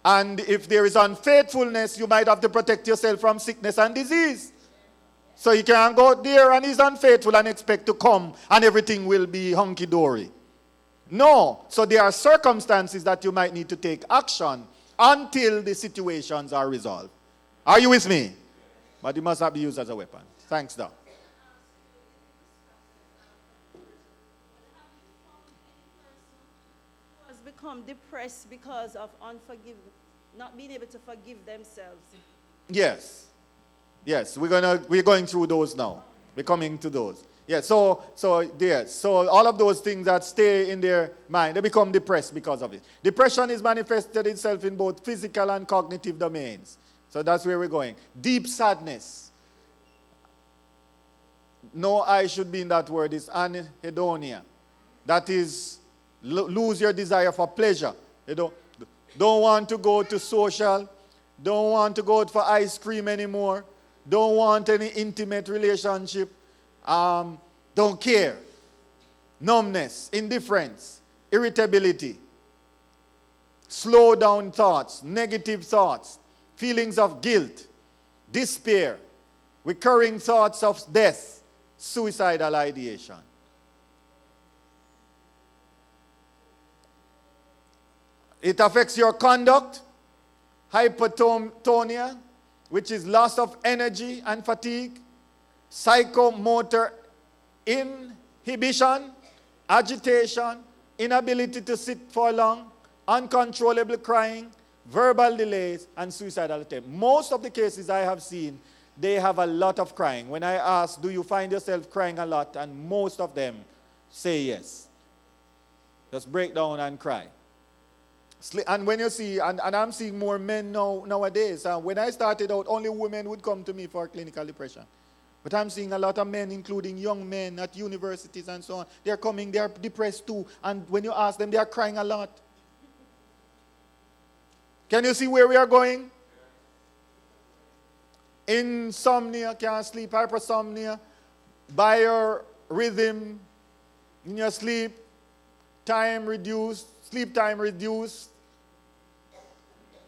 And if there is unfaithfulness, you might have to protect yourself from sickness and disease. So you can't go there and he's unfaithful and expect to come and everything will be hunky-dory. No. So there are circumstances that you might need to take action until the situations are resolved. Are you with me? But it must not be used as a weapon. Thanks, Doc. Has become depressed because of not being able to forgive themselves. Yes. Yes, we're going through those now. We're coming to those. Yeah, so all of those things that stay in their mind, they become depressed because of it. Depression is manifested itself in both physical and cognitive domains. So that's where we're going. Deep sadness. No I should be in that word. It's anhedonia. That is, lose your desire for pleasure. You don't want to go to social. Don't want to go out for ice cream anymore. Don't want any intimate relationship. Don't care. Numbness, indifference, irritability, slow down thoughts, negative thoughts, feelings of guilt, despair, recurring thoughts of death, suicidal ideation. It affects your conduct, hypotonia, which is loss of energy and fatigue, psychomotor inhibition, agitation, inability to sit for long, uncontrollable crying, verbal delays, and suicidal attempt. Most of the cases I have seen, they have a lot of crying. When I ask, do you find yourself crying a lot? And most of them say yes. Just break down and cry. And when you see, and I'm seeing more men nowadays. When I started out, only women would come to me for clinical depression. But I'm seeing a lot of men, including young men at universities and so on. They're coming, they're depressed too. And when you ask them, they are crying a lot. Can you see where we are going? Insomnia, can't sleep, hypersomnia, biorhythm in your sleep, time reduced, sleep time reduced,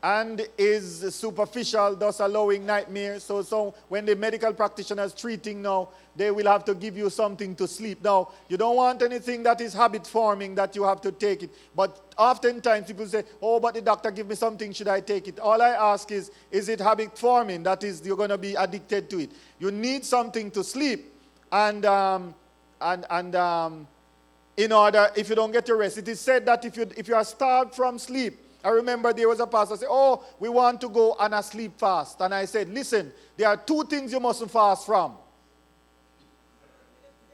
and is superficial, thus allowing nightmares. So when the medical practitioner is treating now, they will have to give you something to sleep. Now, you don't want anything that is habit forming that you have to take it. But oftentimes people say, oh, but the doctor give me something, should I take it? All I ask is it habit forming? That is, you're going to be addicted to it. You need something to sleep. And in order, if you don't get your rest, it is said that if you are starved from sleep, I remember there was a pastor say, oh, we want to go on a sleep fast. And I said, listen, there are two things you mustn't fast from.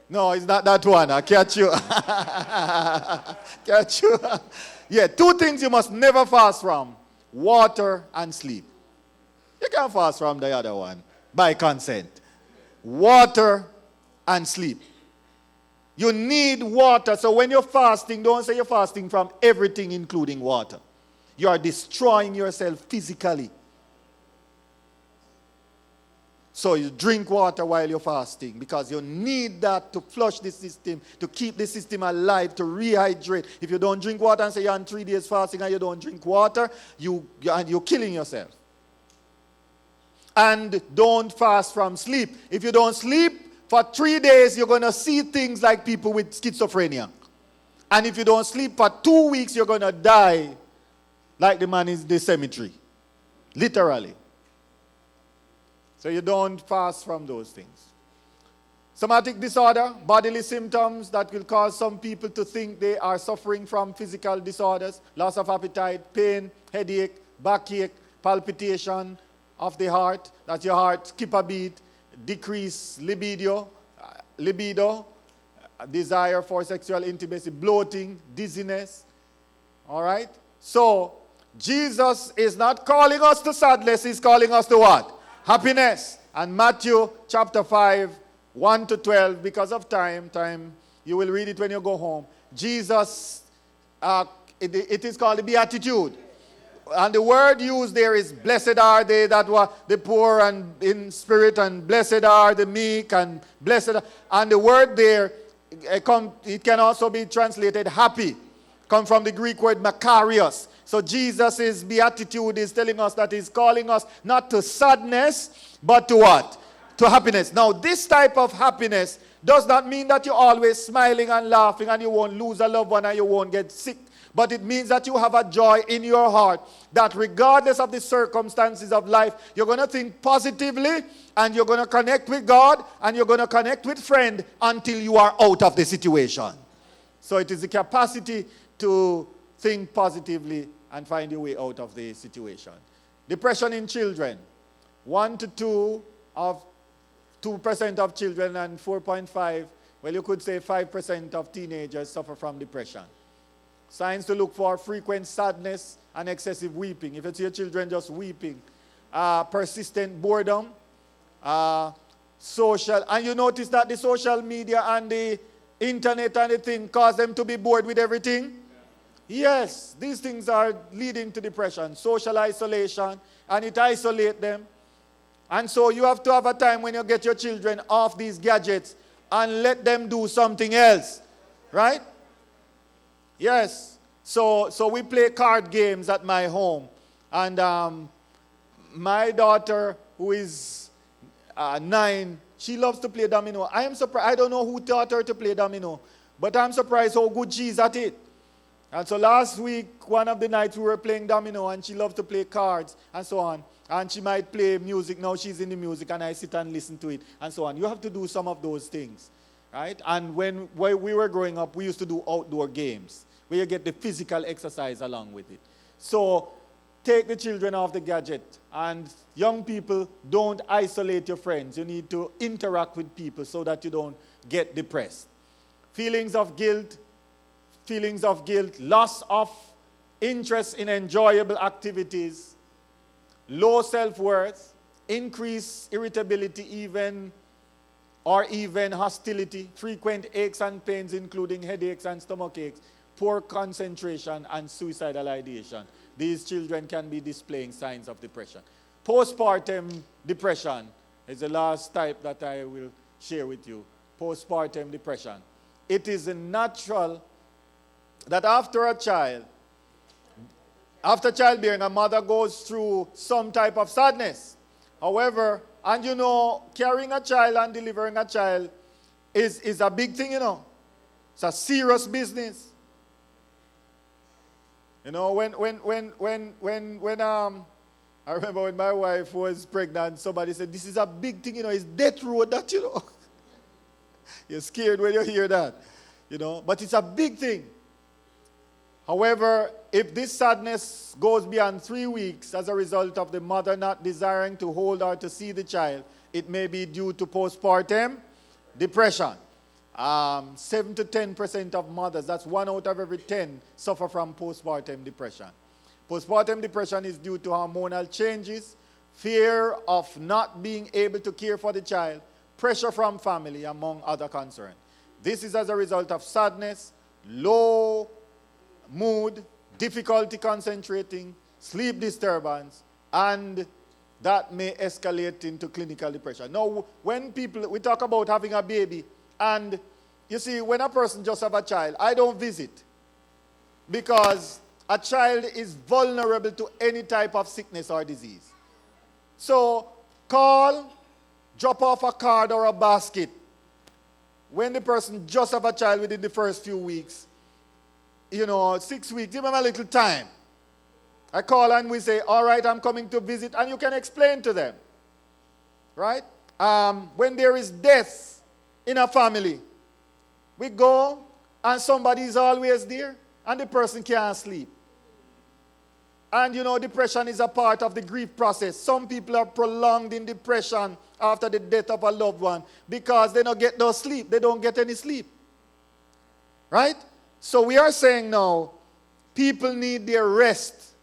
No, it's not that one. I catch you. Catch you. Yeah, two things you must never fast from. Water and sleep. You can't fast from the other one by consent. Water and sleep. You need water. So when you're fasting, don't say you're fasting from everything, including water. You are destroying yourself physically. So you drink water while you're fasting because you need that to flush the system, to keep the system alive, to rehydrate. If you don't drink water and say you're on 3 days fasting and you don't drink water, you're killing yourself. And don't fast from sleep. If you don't sleep for 3 days, you're going to see things like people with schizophrenia. And if you don't sleep for 2 weeks, you're going to die like the man in the cemetery. Literally. So you don't fast from those things. Somatic disorder, bodily symptoms that will cause some people to think they are suffering from physical disorders, loss of appetite, pain, headache, backache, palpitation of the heart, that your heart skip a beat, decrease libido, desire for sexual intimacy, bloating, dizziness. All right? So, Jesus is not calling us to sadness, he's calling us to what? Happiness. And Matthew chapter 5, 1 to 12, because of time, you will read it when you go home. Jesus, it is called the Beatitude. And the word used there is, blessed are they that were the poor and in spirit, and blessed are the meek, and blessed. And the word there, it can also be translated happy. Come from the Greek word makarios. So Jesus' beatitude is telling us that he's calling us not to sadness, but to what? To happiness. Now, this type of happiness does not mean that you're always smiling and laughing and you won't lose a loved one and you won't get sick. But it means that you have a joy in your heart that regardless of the circumstances of life, you're going to think positively and you're going to connect with God and you're going to connect with friends until you are out of the situation. So it is the capacity to think positively and find your way out of the situation. Depression in children. 1 to 2 of 2% of children and 4.5, well, you could say 5% of teenagers suffer from depression. Signs to look for: frequent sadness and excessive weeping. If it's your children just weeping, persistent boredom, social, and you notice that the social media and the internet and the thing cause them to be bored with everything. Yes, these things are leading to depression, social isolation, and it isolates them. And so you have to have a time when you get your children off these gadgets and let them do something else, right? Yes. So we play card games at my home. And my daughter, who is 9, she loves to play domino. I am surprised. I don't know who taught her to play domino, but I'm surprised how good she's at it. And so last week, one of the nights we were playing domino, and she loves to play cards and so on. And she might play music. Now she's in the music, and I sit and listen to it and so on. You have to do some of those things, right? And when we were growing up, we used to do outdoor games where you get the physical exercise along with it. So take the children off the gadget. And young people, don't isolate your friends. You need to interact with people so that you don't get depressed. Feelings of guilt, loss of interest in enjoyable activities, low self-worth, increased irritability, even hostility, frequent aches and pains, including headaches and stomach aches, poor concentration, and suicidal ideation. These children can be displaying signs of depression. Postpartum depression is the last type that I will share with you. Postpartum depression. It is natural that after childbearing, a mother goes through some type of sadness. However, and you know, carrying a child and delivering a child is a big thing, you know. It's a serious business. You know, when I remember when my wife was pregnant, somebody said, this is a big thing, you know, it's death row that, you know. You're scared when you hear that, you know, but it's a big thing. However, if this sadness goes beyond 3 weeks as a result of the mother not desiring to hold or to see the child, it may be due to postpartum depression. 7 to 10% of mothers, that's 1 out of every 10, suffer from postpartum depression. Postpartum depression is due to hormonal changes, fear of not being able to care for the child, pressure from family, among other concerns. This is as a result of sadness, low mood, difficulty concentrating, sleep disturbance, and that may escalate into clinical depression. Now, when we talk about having a baby, and you see, when a person just have a child, I don't visit, because a child is vulnerable to any type of sickness or disease. So, call, drop off a card or a basket when the person just have a child within the first few weeks. 6 weeks, give them a little time. I call and we say, all right, I'm coming to visit, and you can explain to them, right? When there is death in a family, we go and somebody is always there and the person can't sleep. And depression is a part of the grief process. Some people are prolonged in depression after the death of a loved one because they don't get no sleep. They don't get any sleep. Right? So we are saying now, people need their rest.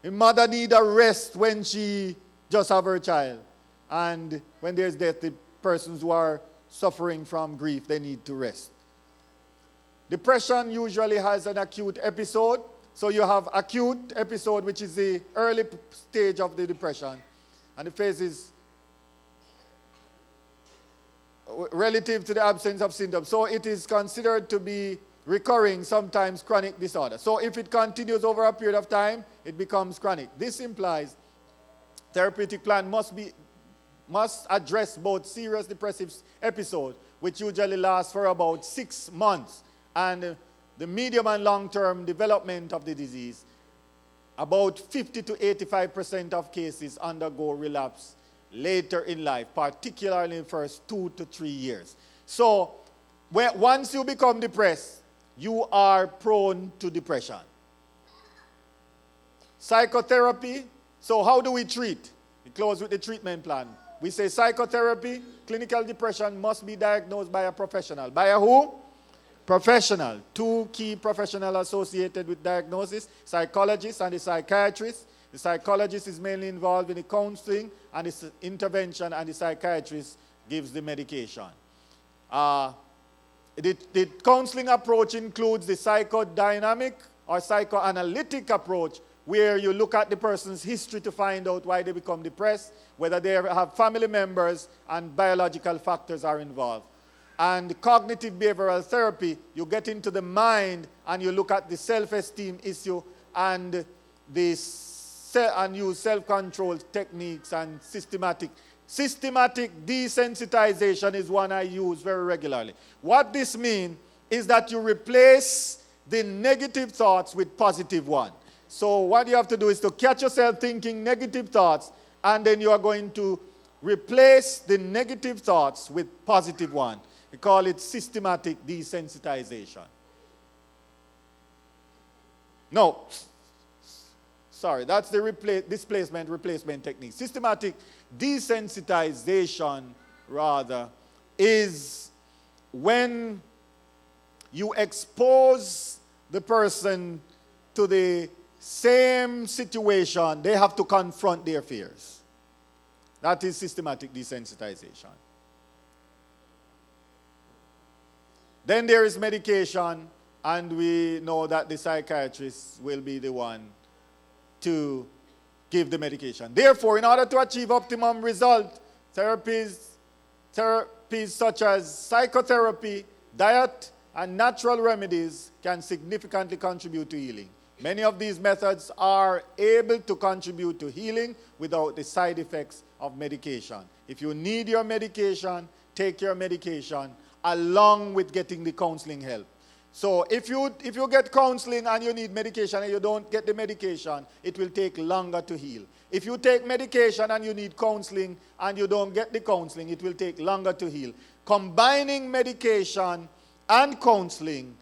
A mother needs a rest when she just have her child. And when there's death, the persons who are suffering from grief, they need to rest. Depression usually has an acute episode. So you have acute episode, which is the early stage of the depression. And the phase is relative to the absence of symptoms. So it is considered to be recurring, sometimes chronic disorder. So if it continues over a period of time, it becomes chronic. This implies therapeutic plan must address both serious depressive episodes, which usually last for about 6 months, and the medium and long-term development of the disease. About 50 to 85% of cases undergo relapse later in life, particularly in the first 2 to 3 years. So once you become depressed, you are prone to depression. Psychotherapy. So how do we treat? We close with the treatment plan. We say psychotherapy, clinical depression must be diagnosed by a professional. By a who? Professional. 2 key professionals associated with diagnosis: psychologist and the psychiatrist. The psychologist is mainly involved in the counseling and the intervention, and the psychiatrist gives the medication. The counseling approach includes the psychodynamic or psychoanalytic approach, where you look at the person's history to find out why they become depressed, whether they have family members, and biological factors are involved. And cognitive behavioral therapy, you get into the mind and you look at the self-esteem issue and use self-control techniques and systematic desensitization is one I use very regularly. What this means is that you replace the negative thoughts with positive ones. So what you have to do is to catch yourself thinking negative thoughts, and then you are going to replace the negative thoughts with positive ones. We call it systematic desensitization. No, sorry, that's the displacement replacement technique. Systematic desensitization, rather, is when you expose the person to the same situation, they have to confront their fears. That is systematic desensitization. Then there is medication, and we know that the psychiatrist will be the one to give the medication. Therefore, in order to achieve optimum result, therapies such as psychotherapy, diet, and natural remedies can significantly contribute to healing. Many of these methods are able to contribute to healing without the side effects of medication. If you need your medication, take your medication along with getting the counseling help. So if you get counseling and you need medication and you don't get the medication, it will take longer to heal. If you take medication and you need counseling and you don't get the counseling, it will take longer to heal. Combining medication and counseling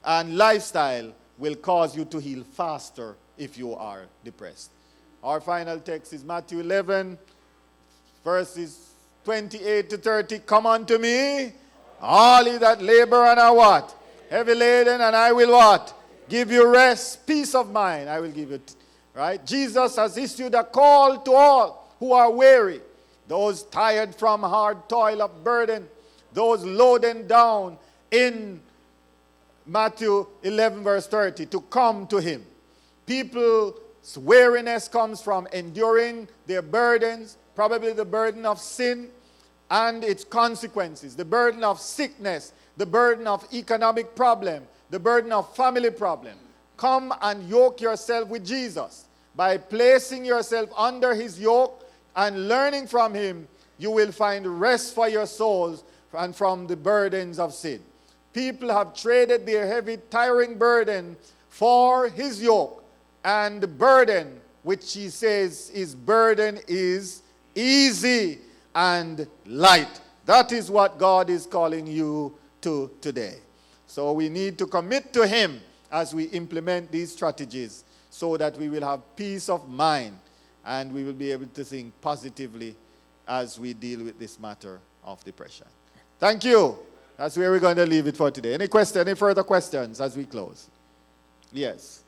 and lifestyle will cause you to heal faster if you are depressed. Our final text is Matthew 11, verses 28 to 30. Come unto me, all ye that labor and are what? Heavy laden, and I will what? Give you rest, peace of mind. I will give you, right? Jesus has issued a call to all who are weary, those tired from hard toil of burden, those loaded down in Matthew 11, verse 30, to come to him. People's weariness comes from enduring their burdens, probably the burden of sin and its consequences, the burden of sickness, the burden of economic problem, the burden of family problem. Come and yoke yourself with Jesus. By placing yourself under his yoke and learning from him, you will find rest for your souls and from the burdens of sin. People have traded their heavy, tiring burden for his yoke, and the burden, which he says his burden is easy and light. That is what God is calling you to today. So we need to commit to him as we implement these strategies so that we will have peace of mind and we will be able to think positively as we deal with this matter of depression. Thank you. That's where we're going to leave it for today. Any further questions as we close? Yes.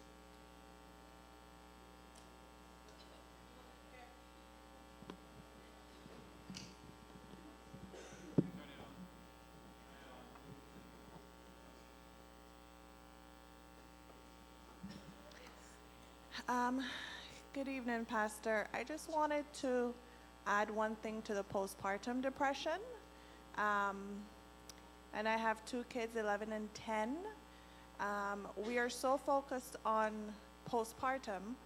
Good evening, Pastor. I just wanted to add one thing to the postpartum depression. And I have 2 kids, 11 and 10. We are so focused on postpartum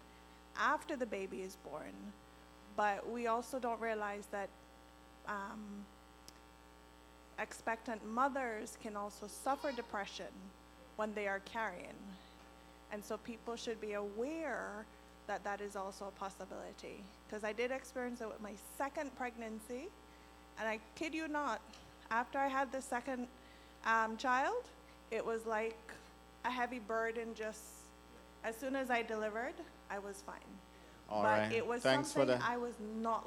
after the baby is born, but we also don't realize that expectant mothers can also suffer depression when they are carrying. And so people should be aware that that is also a possibility. Because I did experience it with my second pregnancy, and I kid you not, after I had the second child, it was like a heavy burden. Just as soon as I delivered, I was fine. All but right. it was Thanks for something that. I was not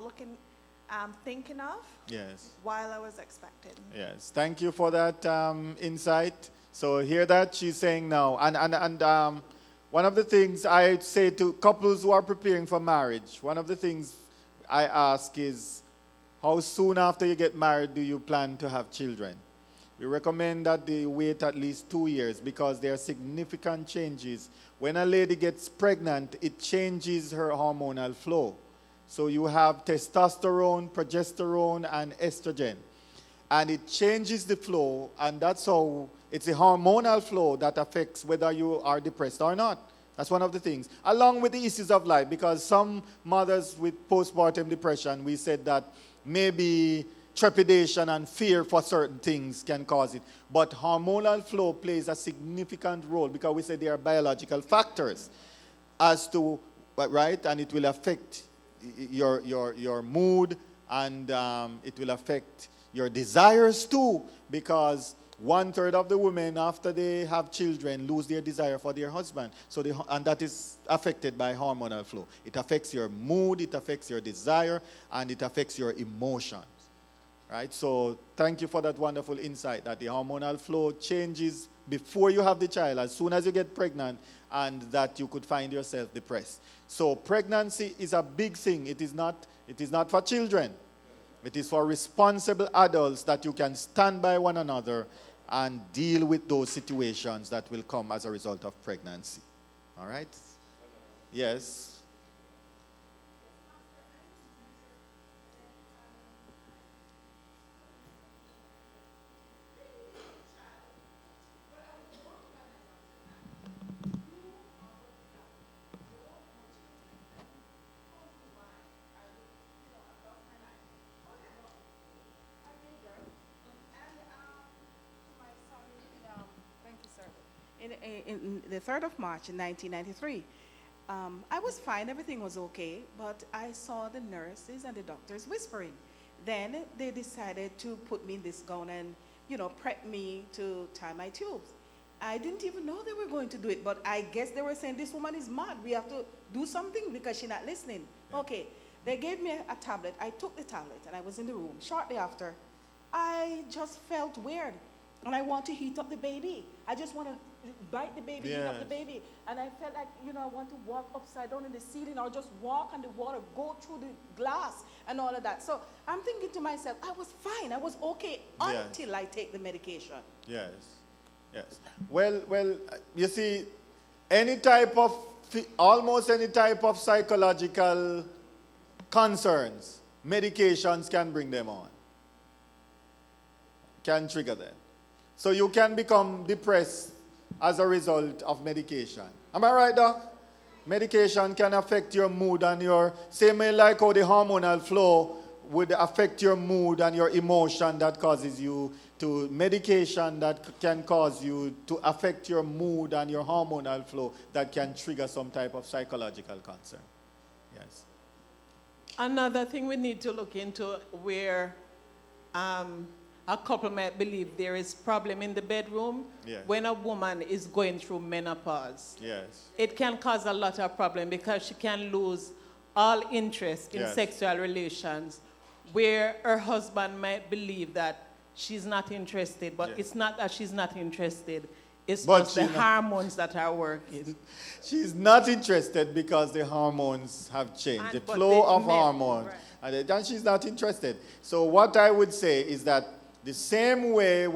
thinking of Yes. while I was expecting. Yes. Thank you for that insight. So hear that she's saying now. And one of the things I say to couples who are preparing for marriage, one of the things I ask is, how soon after you get married do you plan to have children? We recommend that they wait at least 2 years because there are significant changes. When a lady gets pregnant, it changes her hormonal flow. So you have testosterone, progesterone, and estrogen. And it changes the flow, and that's how it's a hormonal flow that affects whether you are depressed or not. That's one of the things. Along with the issues of life, because some mothers with postpartum depression, we said that maybe trepidation and fear for certain things can cause it. But hormonal flow plays a significant role because we said they are biological factors as to, right? And it will affect your mood, and it will affect your desires too, because 1/3 of the women after they have children lose their desire for their husband. So and that is affected by hormonal flow. It affects your mood, it affects your desire, and it affects your emotions. Right? So thank you for that wonderful insight that the hormonal flow changes before you have the child, as soon as you get pregnant, and that you could find yourself depressed. So pregnancy is a big thing. It is not for children. It is for responsible adults that you can stand by one another and deal with those situations that will come as a result of pregnancy. All right? Yes. In the 3rd of March in 1993, I was fine, everything was okay, but I saw the nurses and the doctors whispering. Then they decided to put me in this gown and, prep me to tie my tubes. I didn't even know they were going to do it, but I guess they were saying, this woman is mad. We have to do something because she's not listening. Okay, they gave me a tablet. I took the tablet and I was in the room. Shortly after, I just felt weird. And I want to heat up the baby. I just want to bite the baby, heat up the baby. And I felt like, I want to walk upside down in the ceiling or just walk on the water, go through the glass and all of that. So I'm thinking to myself, I was fine. I was okay until I take the medication. Yes. Yes. Well, you see, almost any type of psychological concerns, medications can bring them on, can trigger them. So you can become depressed as a result of medication. Am I right, Doc? Medication can affect your mood and same way like how the hormonal flow would affect your mood and your emotion that causes you to, medication that can cause you to affect your mood and your hormonal flow that can trigger some type of psychological concern. Yes. Another thing we need to look into where a couple might believe there is problem in the bedroom when a woman is going through menopause. Yes. It can cause a lot of problem because she can lose all interest in sexual relations, where her husband might believe that she's not interested, but it's not that she's not interested. It's just the hormones that are working. She's not interested because the hormones have changed, the flow of hormones, and she's not interested. So what I would say is that the same way,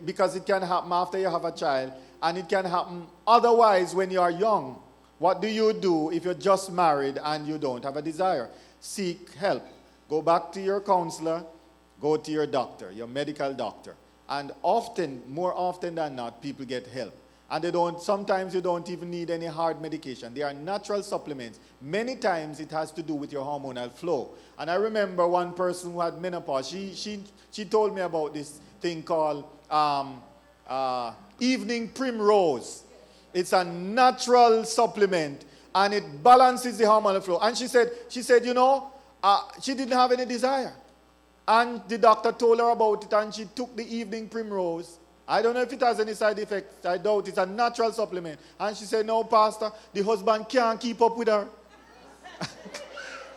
because it can happen after you have a child, and it can happen otherwise when you are young. What do you do if you're just married and you don't have a desire? Seek help. Go back to your counselor, go to your doctor, your medical doctor. And often, more often than not, people get help. And sometimes you don't even need any hard medication. They are natural supplements. Many times it has to do with your hormonal flow. And I remember one person who had menopause, she told me about this thing called evening primrose. It's a natural supplement and it balances the hormonal flow. And she said, she didn't have any desire. And the doctor told her about it and she took the evening primrose. I don't know if it has any side effects. I doubt it's a natural supplement. And she said, no, Pastor, the husband can't keep up with her.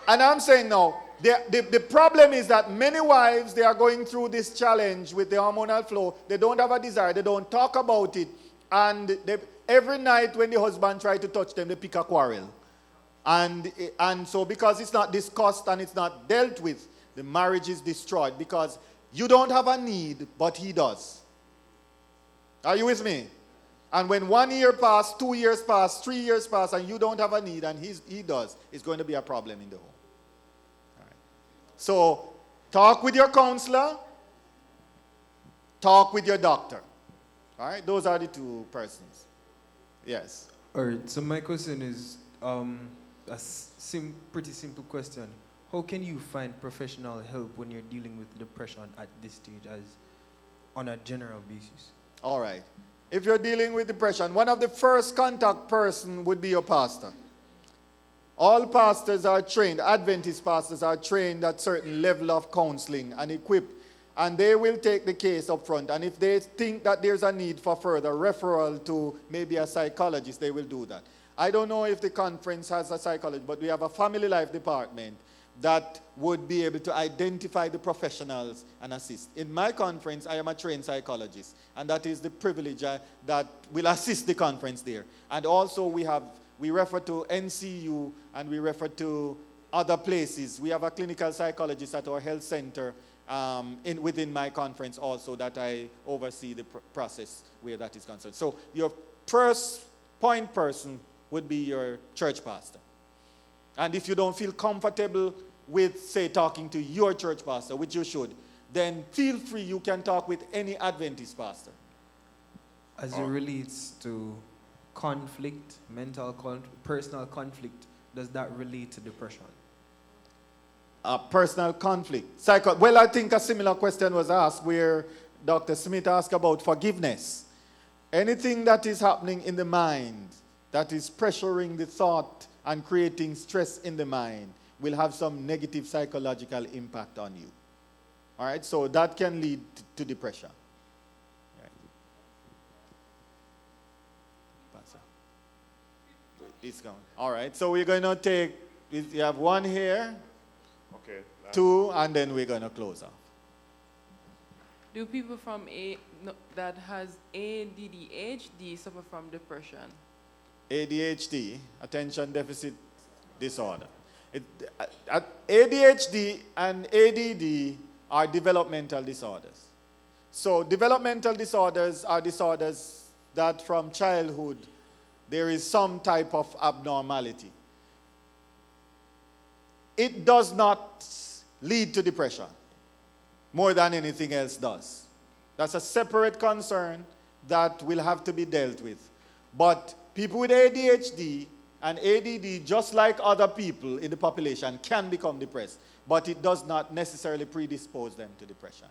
And I'm saying no. The problem is that many wives, they are going through this challenge with the hormonal flow. They don't have a desire. They don't talk about it. And every night when the husband tries to touch them, they pick a quarrel. And so because it's not discussed and it's not dealt with, the marriage is destroyed because you don't have a need, but he does. Are you with me? And when 1 year pass, 2 years pass, 3 years pass, and you don't have a need, and he does, it's going to be a problem in the home. All right. So, talk with your counselor, talk with your doctor. All right? Those are the two persons. Yes. All right. So my question is pretty simple question. How can you find professional help when you're dealing with depression at this stage, as on a general basis? All right. If you're dealing with depression, one of the first contact person would be your pastor. All pastors are trained, Adventist pastors are trained at certain level of counseling and equipped, and they will take the case up front. And if they think that there's a need for further referral to maybe a psychologist, they will do that. I don't know if the conference has a psychologist, but we have a family life department that would be able to identify the professionals and assist. In my conference, I am a trained psychologist, and that is the privilege that will assist the conference there. And also we refer to NCU and we refer to other places. We have a clinical psychologist at our health center within my conference also that I oversee the process where that is concerned. So your first point person would be your church pastor. And if you don't feel comfortable with, say, talking to your church pastor, which you should, then feel free, you can talk with any Adventist pastor. As it relates to conflict, personal conflict, does that relate to depression? Personal conflict. Well, I think a similar question was asked where Dr. Smith asked about forgiveness. Anything that is happening in the mind, that is pressuring the thought and creating stress in the mind, will have some negative psychological impact on you. All right, so that can lead to depression. Right. It's gone. All right, so we're going to take, you have one here, okay, two, and then we're going to close off. Do people that has ADHD suffer from depression? ADHD, attention deficit disorder. ADHD and ADD are developmental disorders. So developmental disorders are disorders that from childhood there is some type of abnormality. It does not lead to depression more than anything else does. That's a separate concern that will have to be dealt with. But people with ADHD and ADD, just like other people in the population, can become depressed, but it does not necessarily predispose them to depression.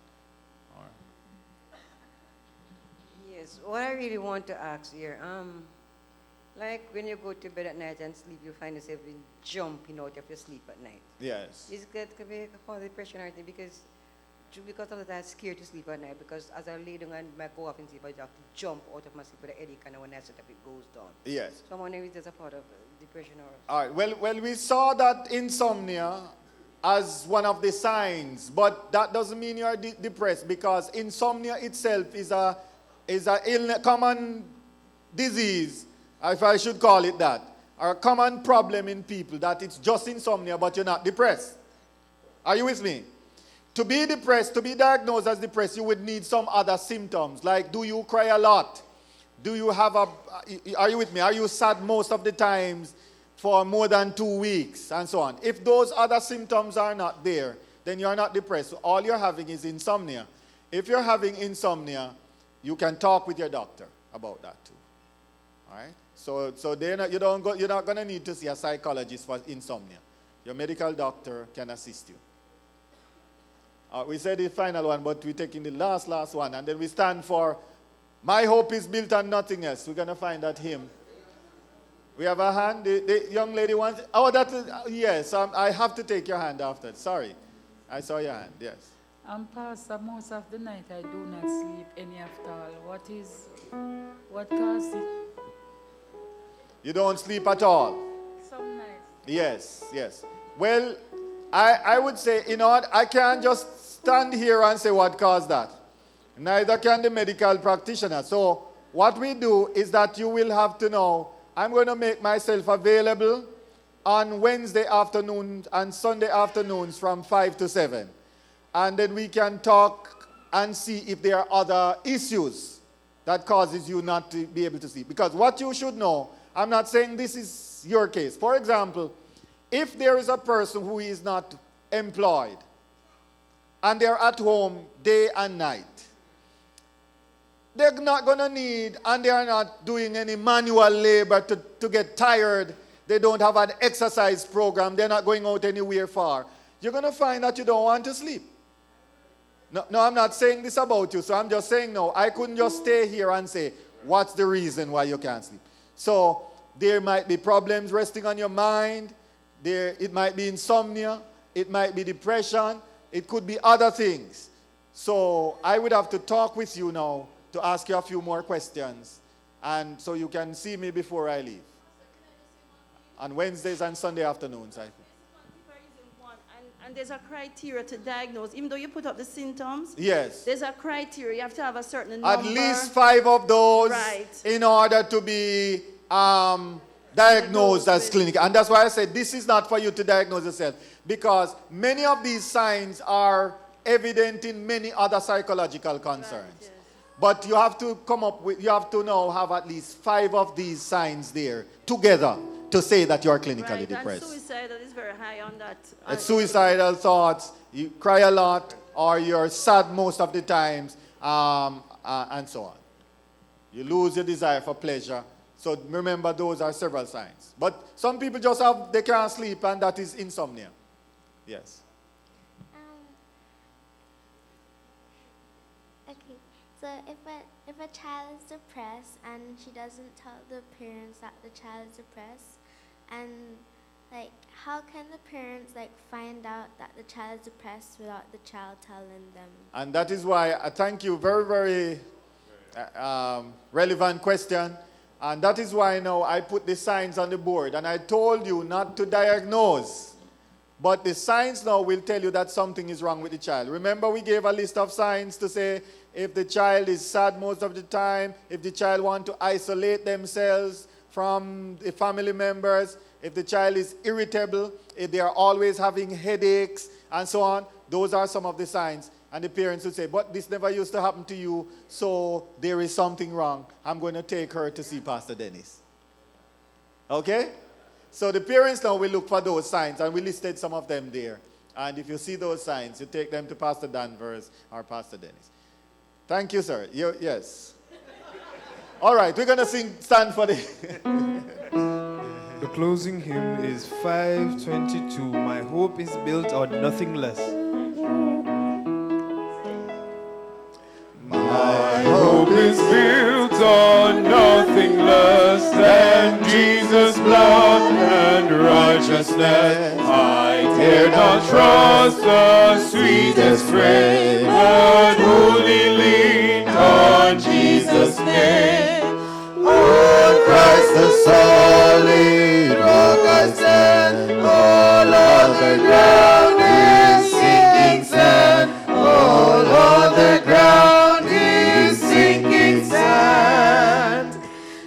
All right. Yes, what I really want to ask here, like when you go to bed at night and sleep, you find yourself jumping out of your sleep at night. Yes. Is it could be cause depression or anything? Because of that, I'm scared to sleep at night, because as I lay down and I go off and sleep, I have to jump out of my sleep with a headache, and when I sit up, it goes down. Yes. So I'm wondering if there's a part of depression or... All right. Well, we saw that insomnia as one of the signs, but that doesn't mean you are depressed, because insomnia itself is a common disease, if I should call it that, or a common problem in people, that it's just insomnia, but you're not depressed. Are you with me? To be depressed, to be diagnosed as depressed, you would need some other symptoms, like do you cry a lot? Do you have are you with me? Are you sad most of the times for more than 2 weeks, and so on? If those other symptoms are not there, then you're not depressed. All you're having is insomnia. If you're having insomnia, you can talk with your doctor about that too. All right? So you're not going to need to see a psychologist for insomnia. Your medical doctor can assist you. We said the final one, but we're taking the last one. And then we stand for, my hope is built on nothing else. We're going to find that hymn. We have a hand. The young lady wants, that is, yes, I have to take your hand after. Sorry. I saw your hand, yes. Pastor, most of the night I do not sleep any after all. What caused it? You don't sleep at all? Some nights. Yes. Well, I would say, I can't just stand here and say what caused that. Neither can the medical practitioner. So what we do is that you will have to know, I'm going to make myself available on Wednesday afternoons and Sunday afternoons from 5 to 7. And then we can talk and see if there are other issues that causes you not to be able to sleep. Because what you should know, I'm not saying this is your case. For example, if there is a person who is not employed and they're at home day and night, they're not going to need, and they are not doing any manual labor to get tired. They don't have an exercise program. They're not going out anywhere far. You're going to find that you don't want to sleep. No, I'm not saying this about you. So I'm just saying, no, I couldn't just stay here and say, what's the reason why you can't sleep? So there might be problems resting on your mind. It might be insomnia. It might be depression. It could be other things. So I would have to talk with you now to ask you a few more questions, and so you can see me before I leave. On Wednesdays and Sunday afternoons, I think. And there's a criteria to diagnose. Even though you put up the symptoms, yes, there's a criteria. You have to have a certain number. At least 5 of those, right, in order to be diagnosed as clinical. And that's why I said this is not for you to diagnose yourself, because many of these signs are evident in many other psychological concerns. Right, yes. But you have to now have at least 5 of these signs there together to say that you are clinically depressed. And suicidal is very high on that. Suicidal thoughts, you cry a lot, or you're sad most of the times, and so on. You lose your desire for pleasure. So remember, those are several signs. But some people just they can't sleep, and that is insomnia. Yes. Okay, so if a child is depressed and she doesn't tell the parents that the child is depressed, and how can the parents find out that the child is depressed without the child telling them? And that is why I thank you. Very, very relevant question. And that is why now I put the signs on the board. And I told you not to diagnose. But the signs now will tell you that something is wrong with the child. Remember, we gave a list of signs to say if the child is sad most of the time, if the child wants to isolate themselves from the family members, if the child is irritable, if they are always having headaches, and so on. Those are some of the signs. And the parents would say, but this never used to happen to you, so there is something wrong. I'm going to take her to see Pastor Dennis. Okay? So the parents now will look for those signs, and we listed some of them there. And if you see those signs, you take them to Pastor Danvers or Pastor Dennis. Thank you, sir. Yes. All right, we're going to stand for the... The closing hymn is 522. My hope is built on nothing less. My hope is built on nothing less than Jesus' blood and righteousness. I dare not trust the sweetest frame, but wholly lean on Jesus' name. On Christ the solid rock I stand, all other ground is sinking sand, all other ground is sinking sand.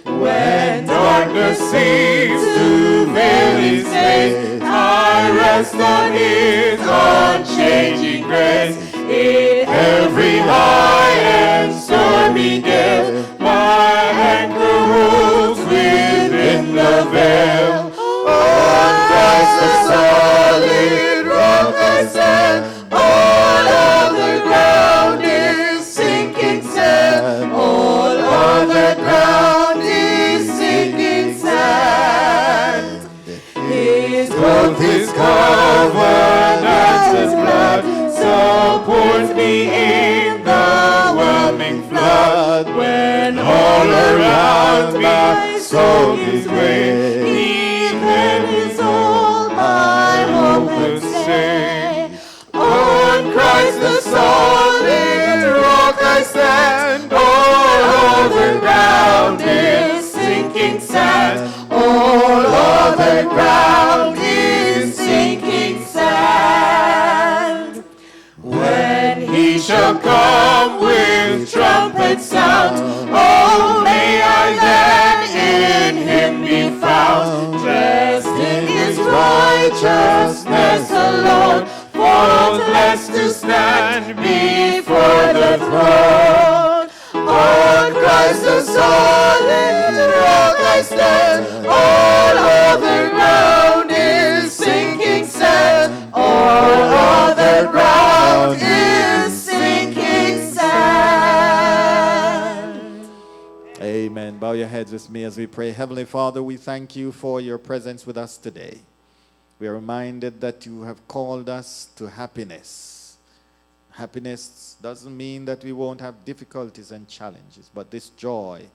When darkness seems to veil his face, I rest on his unchanging grace. In every high and stormy gale, my anchor holds within the veil. On Christ the solid rock I stand, all other ground is sinking sand, all other ground is sinking and my soul gives way. Even is all my hope and stay. On Christ the solid rock I stand. All other ground is sinking sand. All other ground is sinking sand. When he shall come with trumpet sound, oh, may I then in him be found, dressed in his righteousness alone, faultless to stand before the throne. On Christ the solid rock I stand, all other ground is sinking sand, all other ground is sinking sand. Amen. Bow your heads with me as we pray. Heavenly Father, we thank you for your presence with us today. We are reminded that you have called us to happiness. Happiness doesn't mean that we won't have difficulties and challenges, but this joy